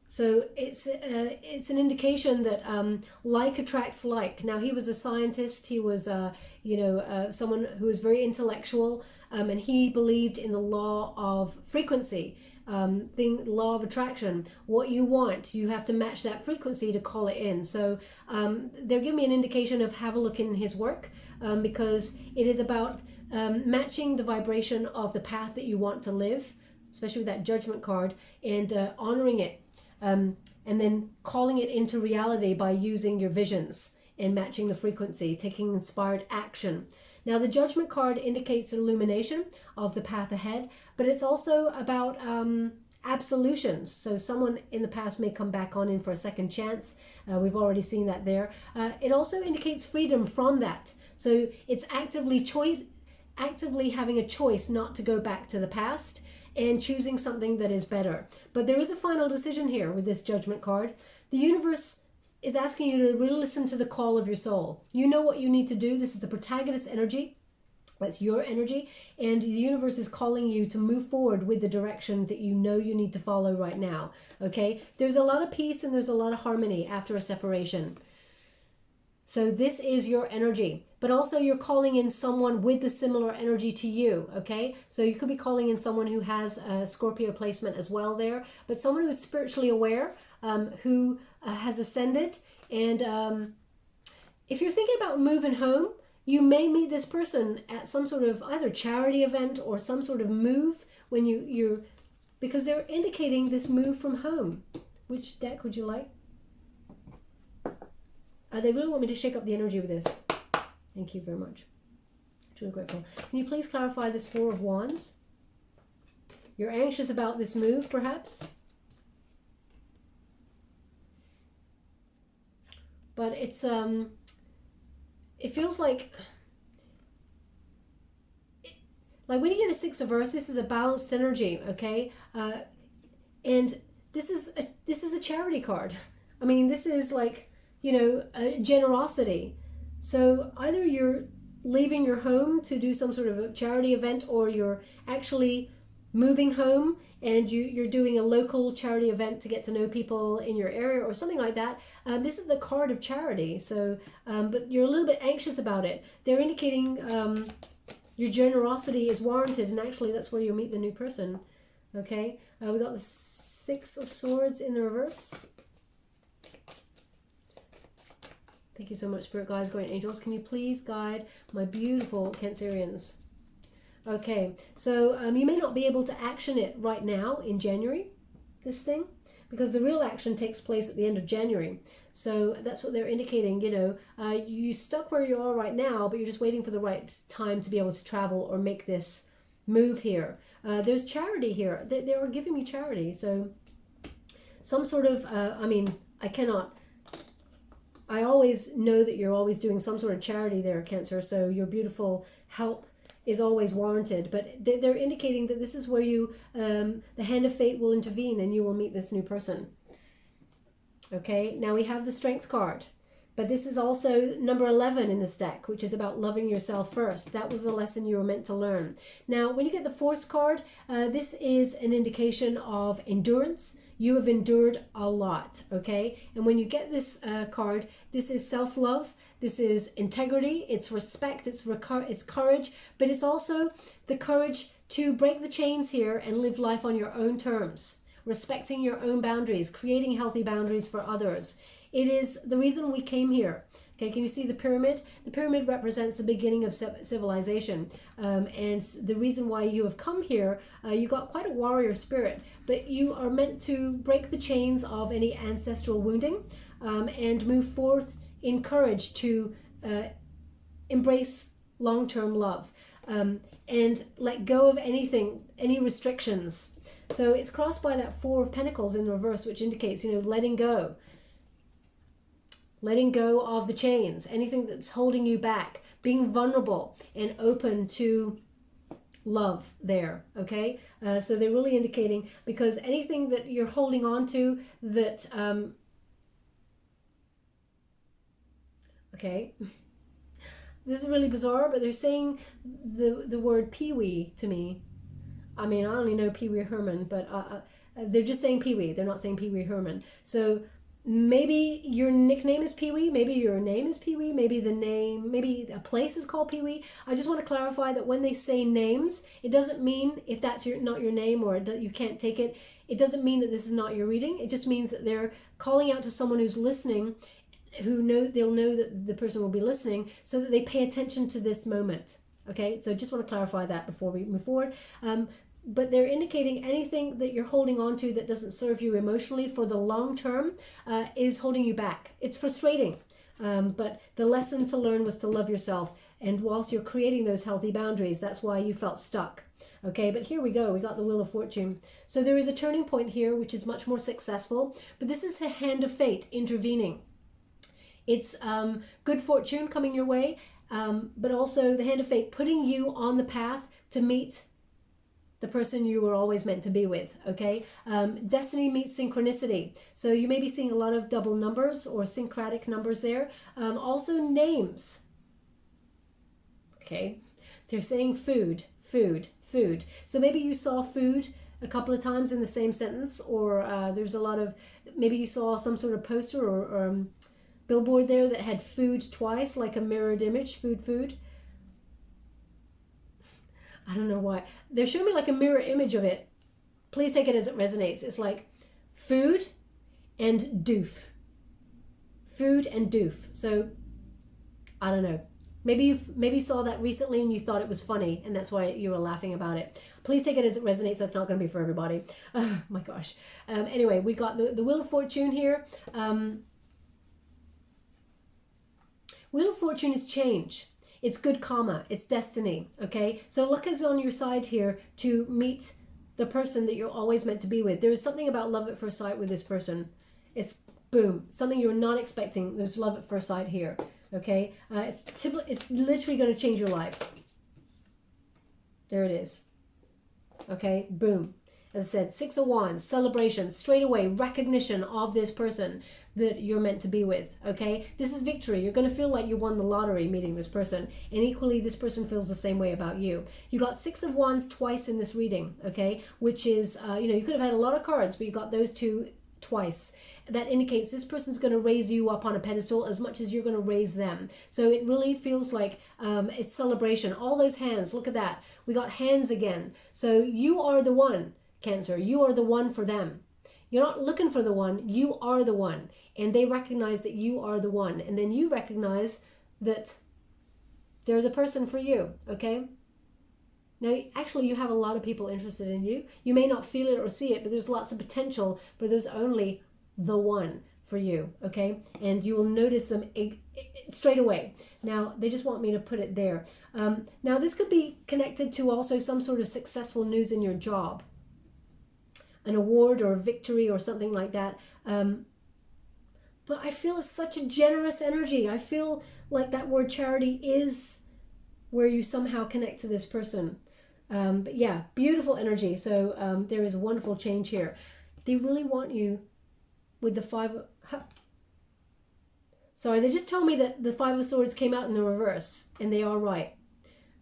So it's an indication that like attracts like. Now he was a scientist. He was someone who was very intellectual, and he believed in the law of frequency, law of attraction. What you want, you have to match that frequency to call it in. So they're giving me an indication of have a look in his work, because it is about matching the vibration of the path that you want to live, especially with that Judgment card, and honoring it. And then calling it into reality by using your visions and matching the frequency, taking inspired action. Now the Judgment card indicates illumination of the path ahead, but it's also about absolutions. So someone in the past may come back on in for a second chance. We've already seen that there. It also indicates freedom from that. So it's actively having a choice not to go back to the past, and choosing something that is better. But there is a final decision here with this Judgment card. The universe is asking you to really listen to the call of your soul. You know what you need to do. This is the protagonist energy. That's your energy. And the universe is calling you to move forward with the direction that you know you need to follow right now. Okay? There's a lot of peace and there's a lot of harmony after a separation. So this is your energy, but also you're calling in someone with the similar energy to you, okay? So you could be calling in someone who has a Scorpio placement as well there, but someone who is spiritually aware, who has ascended. And if you're thinking about moving home, you may meet this person at some sort of either charity event or some sort of move when you're, because they're indicating this move from home. Which deck would you like? They really want me to shake up the energy with this. Thank you very much. Truly grateful. Can you please clarify this Four of Wands? You're anxious about this move, perhaps? But it's, it feels like when you get a Six of Earth, this is a balanced energy, okay? And this is a charity card. I mean, this is like, generosity. So either you're leaving your home to do some sort of a charity event, or you're actually moving home and you're doing a local charity event to get to know people in your area or something like that. This is the card of charity. So, but you're a little bit anxious about it. They're indicating your generosity is warranted, and actually that's where you'll meet the new person. Okay, we got the Six of Swords in the reverse. Thank you so much, Spirit Guides, Guardian Angels. Can you please guide my beautiful Cancerians? Okay, so you may not be able to action it right now in January, this thing, because the real action takes place at the end of January. So that's what they're indicating, you know, you stuck where you are right now, but you're just waiting for the right time to be able to travel or make this move here. There's charity here. They are giving me charity. So some sort of, I mean, I always know that you're always doing some sort of charity there, Cancer. So your beautiful help is always warranted. But they're indicating that this is where you, the hand of fate will intervene and you will meet this new person. Okay, now we have the Strength card. But this is also number 11 in this deck, which is about loving yourself first. That was the lesson you were meant to learn. Now, when you get the Force card, this is an indication of endurance. You have endured a lot, okay? And when you get this card, this is self-love, this is integrity, it's respect, it's courage, but it's also the courage to break the chains here and live life on your own terms, respecting your own boundaries, creating healthy boundaries for others. It is the reason we came here. Okay, can you see the pyramid? The pyramid represents the beginning of civilization. And the reason why you have come here, you got quite a warrior spirit, but you are meant to break the chains of any ancestral wounding and move forth in courage to embrace long-term love and let go of anything, any restrictions. So it's crossed by that Four of Pentacles in reverse, which indicates, you know, letting go of the chains, anything that's holding you back, being vulnerable and open to love there, okay? So they're really indicating, because anything that you're holding on to that, okay, this is really bizarre, but they're saying the word Pee-wee to me. I mean, I only know Pee-wee Herman, but they're just saying Pee-wee. They're not saying Pee-wee Herman. So maybe your nickname is Pee-wee, maybe your name is Pee-wee, maybe maybe a place is called Pee-wee. I just want to clarify that when they say names, it doesn't mean if that's not your name or you can't take it, it doesn't mean that this is not your reading. It just means that they're calling out to someone who's listening, they'll know that the person will be listening, so that they pay attention to this moment. Okay, so just want to clarify that before we move forward. But they're indicating anything that you're holding on to that doesn't serve you emotionally for the long term is holding you back. It's frustrating, but the lesson to learn was to love yourself. And whilst you're creating those healthy boundaries, that's why you felt stuck. Okay, but here we go. We got the Wheel of Fortune. So there is a turning point here, which is much more successful. But this is the hand of fate intervening. It's good fortune coming your way, but also the hand of fate putting you on the path to meet the person you were always meant to be with, okay? Destiny meets synchronicity. So you may be seeing a lot of double numbers or syncretic numbers there. Also names, okay? They're saying food, food, food. So maybe you saw food a couple of times in the same sentence, or there's a lot of, maybe you saw some sort of poster or billboard there that had food twice, like a mirrored image, food, food. I don't know why. They're showing me like a mirror image of it. Please take it as it resonates. It's like food and doof. Food and doof. So, I don't know. Maybe you saw that recently and you thought it was funny and that's why you were laughing about it. Please take it as it resonates. That's not going to be for everybody. Oh my gosh. Anyway, we got the Wheel of Fortune here. Wheel of Fortune is change. It's good karma. It's destiny. Okay. So luck is on your side here to meet the person that you're always meant to be with. There is something about love at first sight with this person. It's boom. Something you're not expecting. There's love at first sight here. Okay. It's literally going to change your life. There it is. Okay. Boom. As I said, Six of Wands, celebration, straight away, recognition of this person that you're meant to be with, okay? This is victory. You're going to feel like you won the lottery meeting this person. And equally, this person feels the same way about you. You got Six of Wands twice in this reading, okay? Which is, you could have had a lot of cards, but you got those two twice. That indicates this person's going to raise you up on a pedestal as much as you're going to raise them. So it really feels like it's celebration. All those hands, look at that. We got hands again. So you are the one. Cancer, you are the one for them. You're not looking for the one, you are the one. And they recognize that you are the one. And then you recognize that they're the person for you, okay? Now, actually, you have a lot of people interested in you. You may not feel it or see it, but there's lots of potential, but there's only the one for you, okay? And you will notice them straight away. Now, they just want me to put it there. Now, this could be connected to also some sort of successful news in your job, an award or a victory or something like that. But I feel it's such a generous energy. I feel like that word charity is where you somehow connect to this person. But yeah, beautiful energy. So there is a wonderful change here. They really want you with the sorry, they just told me that the Five of Swords came out in the reverse, and they are right.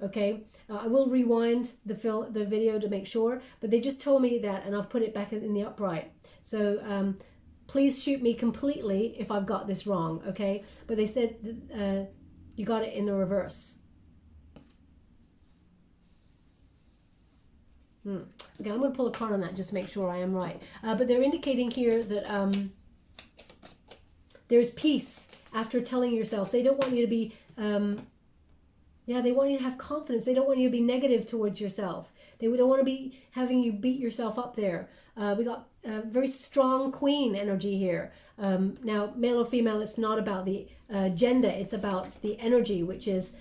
Okay, I will rewind the video to make sure, but they just told me that, and I've put it back in the upright. So please shoot me completely if I've got this wrong, okay? But they said you got it in the reverse. Okay, I'm going to pull a card on that just to make sure I am right. But they're indicating here that there's peace after telling yourself. They don't want you to be, they want you to have confidence. They don't want you to be negative towards yourself. They don't want to be having you beat yourself up there. We got very strong queen energy here. Now, male or female, it's not about the gender. It's about the energy, which is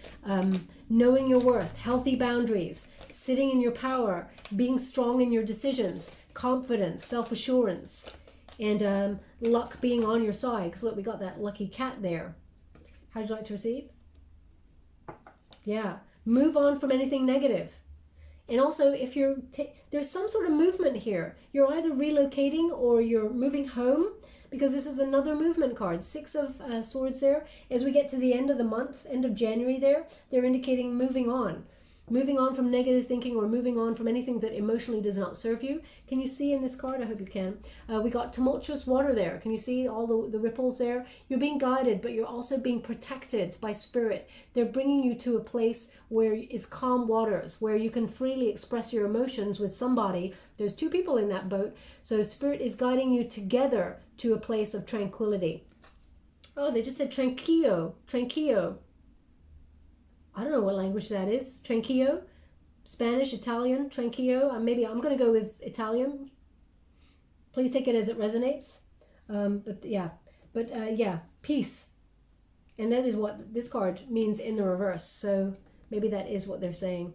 knowing your worth, healthy boundaries, sitting in your power, being strong in your decisions, confidence, self-assurance, and luck being on your side. Because look, we got that lucky cat there. How'd you like to receive? Yeah. Move on from anything negative. And also, if you're there's some sort of movement here. You're either relocating or you're moving home, because this is another movement card. Six of Swords there. As we get to the end of the month, end of January there, they're indicating moving on. Moving on from negative thinking, or moving on from anything that emotionally does not serve you. Can you see in this card? I hope you can. We got tumultuous water there. Can you see all the ripples there? You're being guided, but you're also being protected by spirit. They're bringing you to a place where is calm waters, where you can freely express your emotions with somebody. There's two people in that boat. So spirit is guiding you together to a place of tranquility. Oh, they just said tranquillo. Tranquillo. I don't know what language that is. Tranquillo, Spanish, Italian, tranquillo. Maybe I'm going to go with Italian. Please take it as it resonates. But yeah, peace. And that is what this card means in the reverse. So maybe that is what they're saying.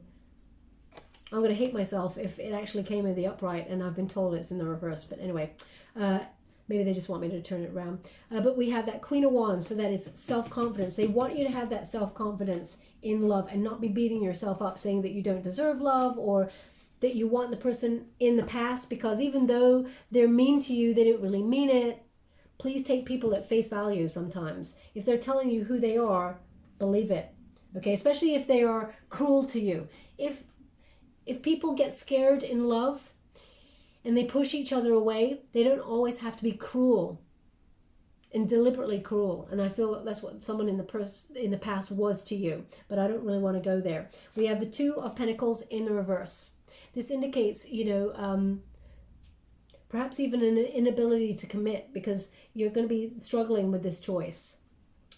I'm going to hate myself if it actually came in the upright and I've been told it's in the reverse. But anyway, maybe they just want me to turn it around. But we have that Queen of Wands, so that is self-confidence. They want you to have that self-confidence in love and not be beating yourself up saying that you don't deserve love, or that you want the person in the past, because even though they're mean to you, they don't really mean it. Please take people at face value sometimes. If they're telling you who they are, believe it. Okay, especially if they are cruel to you. If people get scared in love and they push each other away, they don't always have to be cruel and deliberately cruel. And I feel that's what someone in the past was to you, but I don't really want to go there. We have the Two of Pentacles in the reverse. This indicates, perhaps even an inability to commit, because you're going to be struggling with this choice.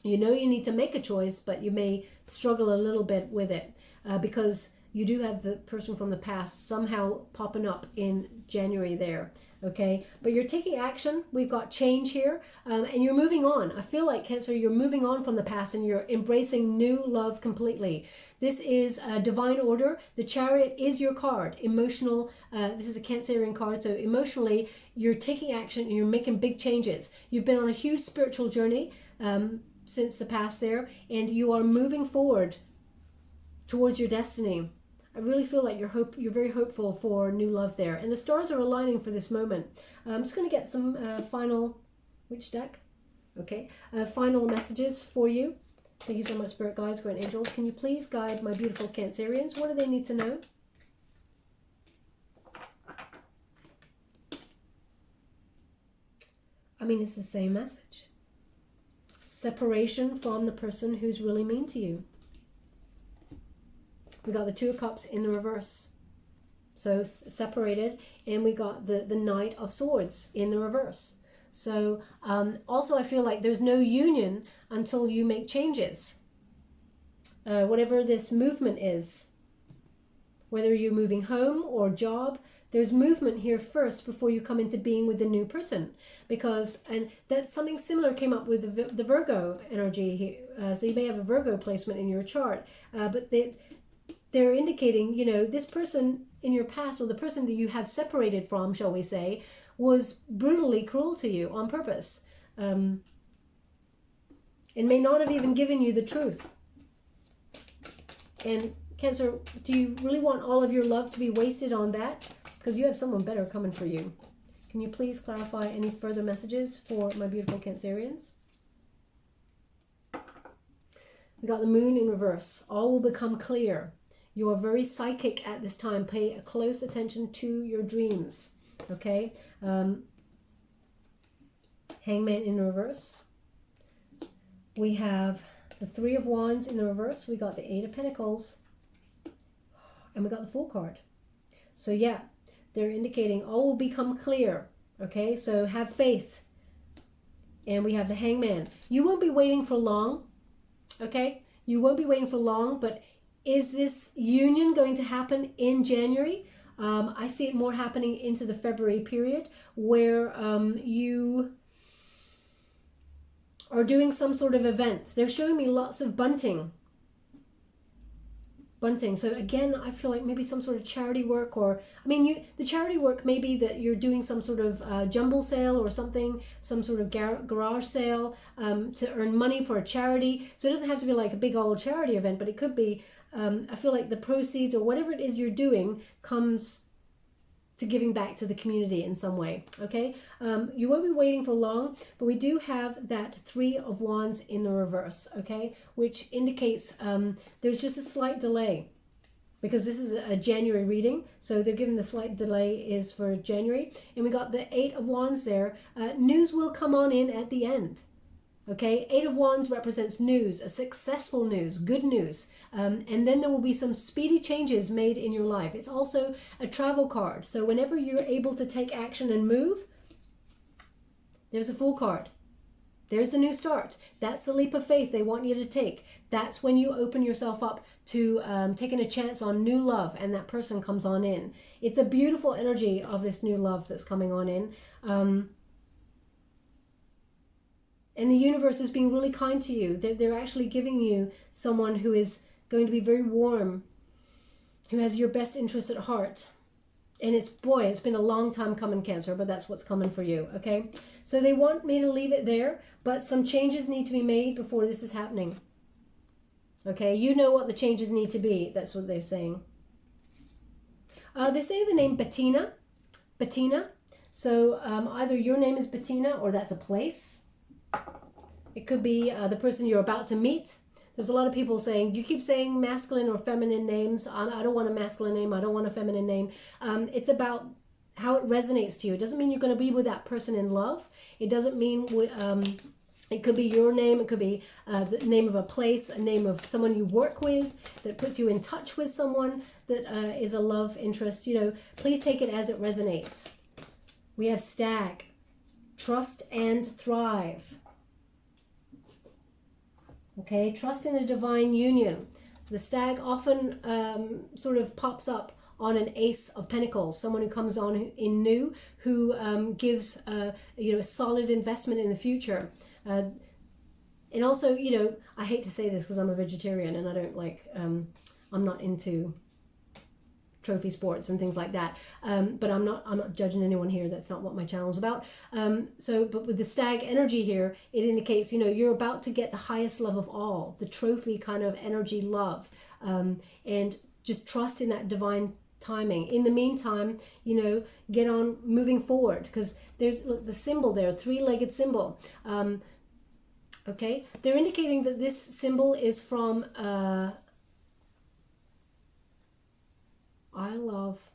You know you need to make a choice, but you may struggle a little bit with it because you do have the person from the past somehow popping up in January there, okay? But you're taking action. We've got change here, and you're moving on. I feel like, Cancer, you're moving on from the past and you're embracing new love completely. This is a divine order. The Chariot is your card. Emotional, this is a Cancerian card, so emotionally, you're taking action and you're making big changes. You've been on a huge spiritual journey since the past there, and you are moving forward towards your destiny. I really feel like you're very hopeful for new love there. And the stars are aligning for this moment. I'm just going to get some final, which deck? Okay, final messages for you. Thank you so much, Spirit Guides, Great Angels. Can you please guide my beautiful Cancerians? What do they need to know? I mean, it's the same message. Separation from the person who's really mean to you. We got the Two of Cups in the reverse, so separated, and we got the Knight of Swords in the reverse. So also I feel like there's no union until you make changes. Whatever this movement is, whether you're moving home or job, there's movement here first before you come into being with the new person. Because, and that's something similar came up with the Virgo energy here. So you may have a Virgo placement in your chart, but they're indicating, you know, this person in your past, or the person that you have separated from, shall we say, was brutally cruel to you on purpose. And may not have even given you the truth. And Cancer, do you really want all of your love to be wasted on that? Because you have someone better coming for you. Can you please clarify any further messages for my beautiful Cancerians? We got the moon in reverse. All will become clear. You are very psychic at this time. Pay close attention to your dreams. Okay? Hangman in reverse. We have the Three of Wands in the reverse. We got the Eight of Pentacles. And we got the Fool card. So yeah, they're indicating all will become clear. Okay, so have faith. And we have the Hangman. You won't be waiting for long. Okay, you won't be waiting for long, but is this union going to happen in January? I see it more happening into the February period, where you are doing some sort of event. They're showing me lots of bunting. So again, I feel like maybe some sort of charity work, or I mean, the charity work may be that you're doing some sort of jumble sale or something, some sort of garage sale to earn money for a charity. So it doesn't have to be like a big old charity event, but it could be, I feel like the proceeds or whatever it is you're doing comes to giving back to the community in some way. Okay, you won't be waiting for long, but we do have that Three of Wands in the reverse. Okay, which indicates there's just a slight delay, because this is a January reading, so they're giving the slight delay is for January. And we got the Eight of Wands there. News will come on in at the end. Okay, Eight of Wands represents news, a successful news, good news. And then there will be some speedy changes made in your life. It's also a travel card. So whenever you're able to take action and move, there's a Fool card. There's the new start. That's the leap of faith they want you to take. That's when you open yourself up to taking a chance on new love, and that person comes on in. It's a beautiful energy of this new love that's coming on in. And the universe is being really kind to you. They're actually giving you someone who is going to be very warm, who has your best interest at heart. And it's been a long time coming, Cancer, but that's what's coming for you, okay? So they want me to leave it there, but some changes need to be made before this is happening. Okay, you know what the changes need to be. That's what they're saying. They say the name Bettina. So either your name is Bettina, or that's a place. It could be the person you're about to meet. There's a lot of people saying, you keep saying masculine or feminine names. I don't want a masculine name. I don't want a feminine name. It's about how it resonates to you. It doesn't mean you're going to be with that person in love. It doesn't mean it could be your name. It could be the name of a place, a name of someone you work with that puts you in touch with someone that is a love interest. You know, please take it as it resonates. We have Stag. Trust and thrive. Okay, trust in a divine union. The Stag often sort of pops up on an Ace of Pentacles, someone who comes on in new, who gives you know, a solid investment in the future. And also, you know, I hate to say this because I'm a vegetarian and I don't like, I'm not into trophy sports and things like that, but I'm not judging anyone here. That's not what my channel is about. But with the Stag energy here, it indicates, you know, you're about to get the highest love of all, the trophy kind of energy love, and just trust in that divine timing. In the meantime, you know, get on moving forward, because there's, look, the symbol there, three-legged symbol. Okay, they're indicating that this symbol is from I love,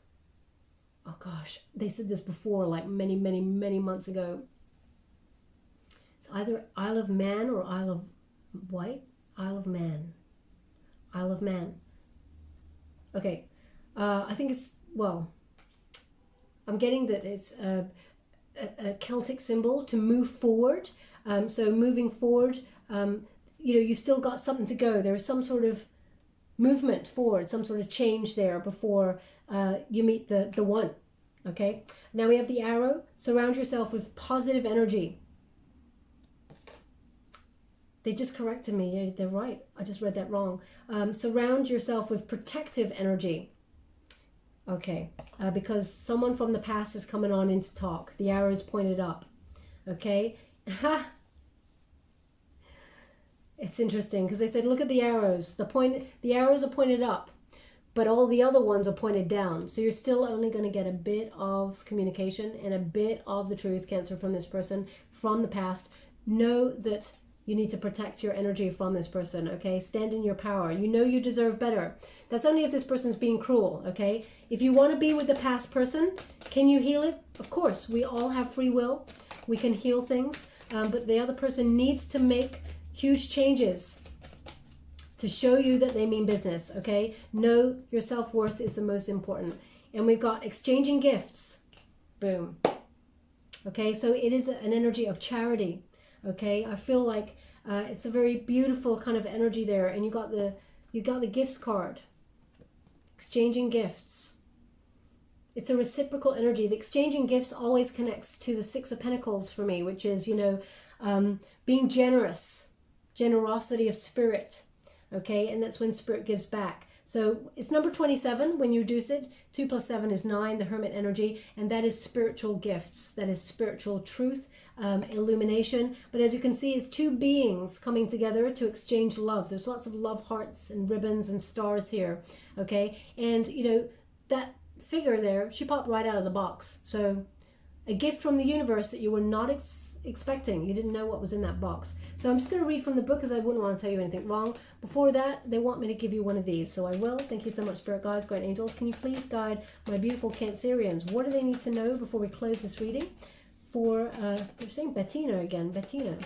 oh gosh, they said this before, like many months ago. It's either Isle of Man or Isle of Wight. Isle of Man. Isle of Man. Okay, I think it's, well, I'm getting that it's a Celtic symbol to move forward. So moving forward, you know, you still got something to go. There is some sort of movement forward, some sort of change there before you meet the one. Okay, now we have the arrow. Surround yourself with positive energy. They just corrected me. They're right. I just read that wrong. Surround yourself with protective energy. Okay, because someone from the past is coming on in to talk. The arrow is pointed up. Okay. It's interesting because they said, look at the arrows. The arrows are pointed up, but all the other ones are pointed down. So you're still only going to get a bit of communication and a bit of the truth, Cancer, from this person from the past. Know that you need to protect your energy from this person, okay? Stand in your power. You know you deserve better. That's only if this person's being cruel, okay? If you want to be with the past person, can you heal it? Of course, we all have free will. We can heal things, but the other person needs to make huge changes to show you that they mean business, okay? Know your self-worth is the most important. And we've got exchanging gifts. Boom. Okay, so it is an energy of charity. Okay, I feel like it's a very beautiful kind of energy there, and you got the gifts card, exchanging gifts. It's a reciprocal energy. The exchanging gifts always connects to the Six of Pentacles for me, which is, you know, being generous, generosity of spirit. Okay, and that's when spirit gives back. So it's number 27 when you reduce it. 2 plus 7 is 9, the Hermit energy, and that is spiritual gifts. That is spiritual truth, illumination. But as you can see, it's two beings coming together to exchange love. There's lots of love hearts and ribbons and stars here. Okay, and you know, that figure there, she popped right out of the box. So a gift from the universe that you were not expecting. You didn't know what was in that box. So I'm just going to read from the book because I wouldn't want to tell you anything wrong. Before that, they want me to give you one of these. So I will. Thank you so much, Spirit Guides, Great Angels. Can you please guide my beautiful Cancerians? What do they need to know before we close this reading? For, they're saying Bettina again. Bettina.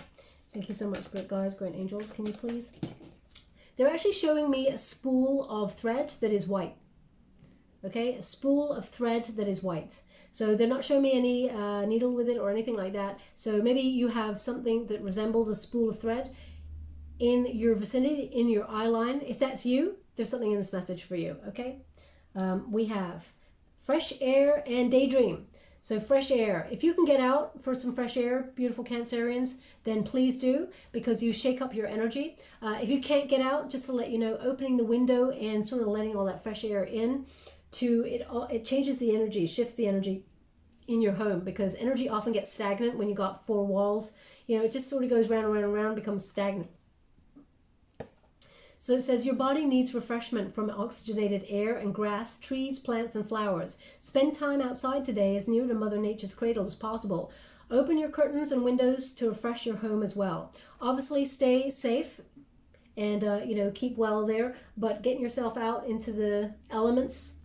Thank you so much, Spirit Guides, Great Angels. Can you please? They're actually showing me a spool of thread that is white. Okay, a spool of thread that is white. So they're not showing me any needle with it or anything like that. So maybe you have something that resembles a spool of thread in your vicinity, in your eye line. If that's you, there's something in this message for you, okay? We have fresh air and daydream. So fresh air. If you can get out for some fresh air, beautiful Cancerians, then please do, because you shake up your energy. If you can't get out, just to let you know, opening the window and sort of letting all that fresh air in, it changes the energy, shifts the energy in your home, because energy often gets stagnant when you got four walls. You know, it just sort of goes round and round and round, becomes stagnant. So it says your body needs refreshment from oxygenated air and grass, trees, plants, and flowers. Spend time outside today as near to Mother Nature's cradle as possible. Open your curtains and windows to refresh your home as well. Obviously, stay safe and you know, keep well there, but getting yourself out into the elements.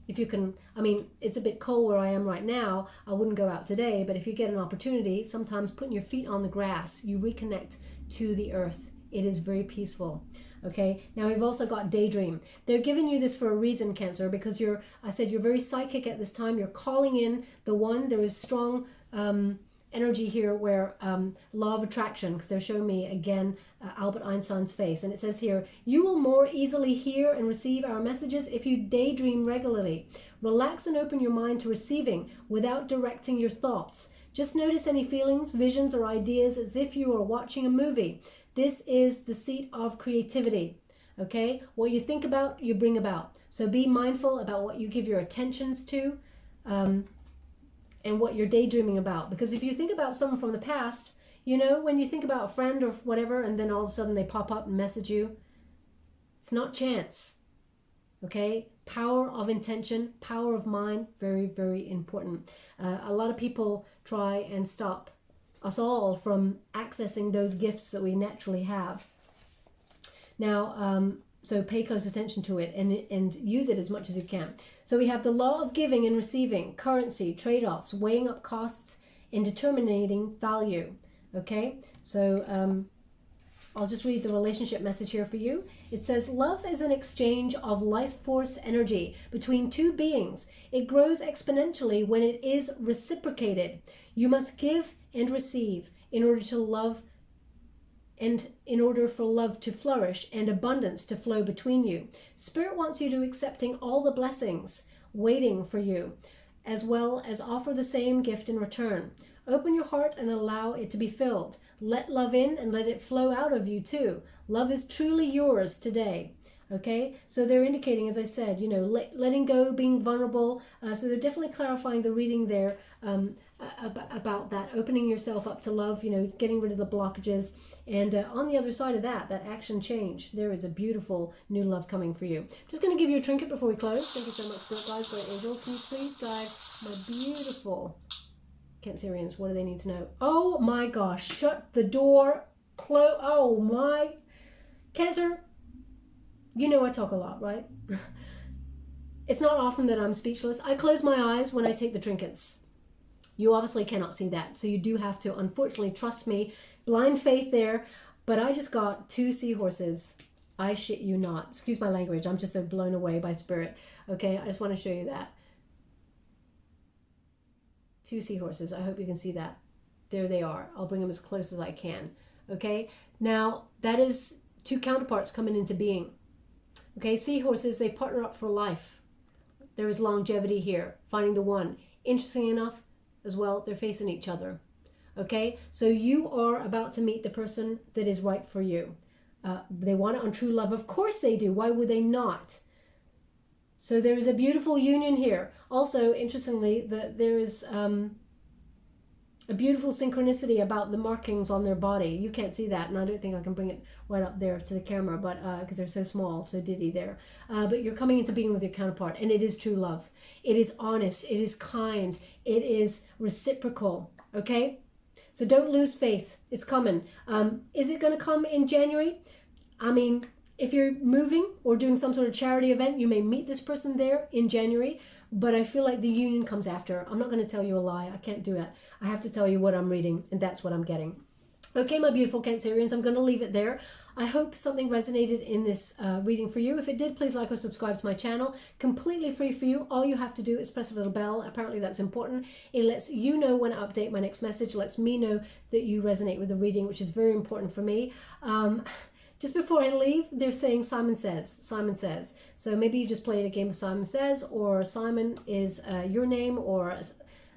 If you can, I mean, it's a bit cold where I am right now. I wouldn't go out today, but if you get an opportunity, sometimes putting your feet on the grass, you reconnect to the earth. It is very peaceful. Okay, now we've also got daydream. They're giving you this for a reason, Cancer, because I said you're very psychic at this time. You're calling in the one. There is strong energy here where law of attraction, because they're showing me again Albert Einstein's face, and it says here, you will more easily hear and receive our messages if you daydream regularly. Relax and open your mind to receiving without directing your thoughts. Just notice any feelings, visions, or ideas as if you are watching a movie. This is the seat of creativity. Okay, what you think about, you bring about. So be mindful about what you give your attentions to, and what you're daydreaming about. Because if you think about someone from the past, you know, when you think about a friend or whatever, and then all of a sudden they pop up and message you, it's not chance. Okay, power of intention, power of mind, very, very important. A lot of people try and stop us all from accessing those gifts that we naturally have. Now, so pay close attention to it and use it as much as you can. So we have the law of giving and receiving, currency, trade-offs, weighing up costs, and determining value. Okay, so I'll just read the relationship message here for you. It says, love is an exchange of life force energy between two beings. It grows exponentially when it is reciprocated. You must give and receive in order to love and in order for love to flourish and abundance to flow between you. Spirit wants you to accepting all the blessings waiting for you, as well as offer the same gift in return. Open your heart and allow it to be filled. Let love in and let it flow out of you too. Love is truly yours today. Okay, so they're indicating, as I said, you know, letting go, being vulnerable. So they're definitely clarifying the reading there about that, opening yourself up to love, you know, getting rid of the blockages. And on the other side of that action change, there is a beautiful new love coming for you. Just going to give you a trinket before we close. Thank you so much, Spirit Guides, Great Angels. Can you please guide my beautiful Cancerians? What do they need to know? Oh my gosh, shut the door, close. Oh my, Cancer. You know I talk a lot, right? It's not often that I'm speechless. I close my eyes when I take the trinkets. You obviously cannot see that, so you do have to, unfortunately, trust me. Blind faith there, but I just got 2 seahorses. I shit you not. Excuse my language. I'm just so blown away by Spirit. Okay, I just want to show you that. 2 seahorses. I hope you can see that. There they are. I'll bring them as close as I can. Okay, now that is 2 counterparts coming into being. Okay, seahorses, they partner up for life. There is longevity here, finding the one. Interesting enough, as well, they're facing each other. Okay, so you are about to meet the person that is right for you. They want it on true love. Of course they do. Why would they not? So there is a beautiful union here. Also, interestingly, there is a beautiful synchronicity about the markings on their body. You can't see that, and I don't think I can bring it right up there to the camera, but because they're so small, so diddy there. But you're coming into being with your counterpart, and it is true love. It is honest. It is kind. It is reciprocal. Okay, so don't lose faith. It's coming. Is it going to come in January? I mean, if you're moving or doing some sort of charity event, you may meet this person there in January. But I feel like the union comes after. I'm not going to tell you a lie. I can't do it. I have to tell you what I'm reading, and that's what I'm getting. Okay, my beautiful Cancerians, I'm going to leave it there. I hope something resonated in this reading for you. If it did, please like or subscribe to my channel. Completely free for you. All you have to do is press a little bell. Apparently that's important. It lets you know when I update my next message. It lets me know that you resonate with the reading, which is very important for me. Just before I leave, they're saying Simon says. Simon says. So maybe you just played a game of Simon Says, or Simon is your name, or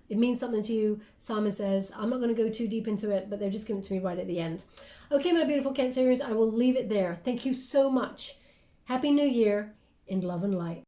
it means something to you. Simon Says. I'm not going to go too deep into it, but they're just giving it to me right at the end. Okay, my beautiful Cancerians, I will leave it there. Thank you so much. Happy New Year in love and light.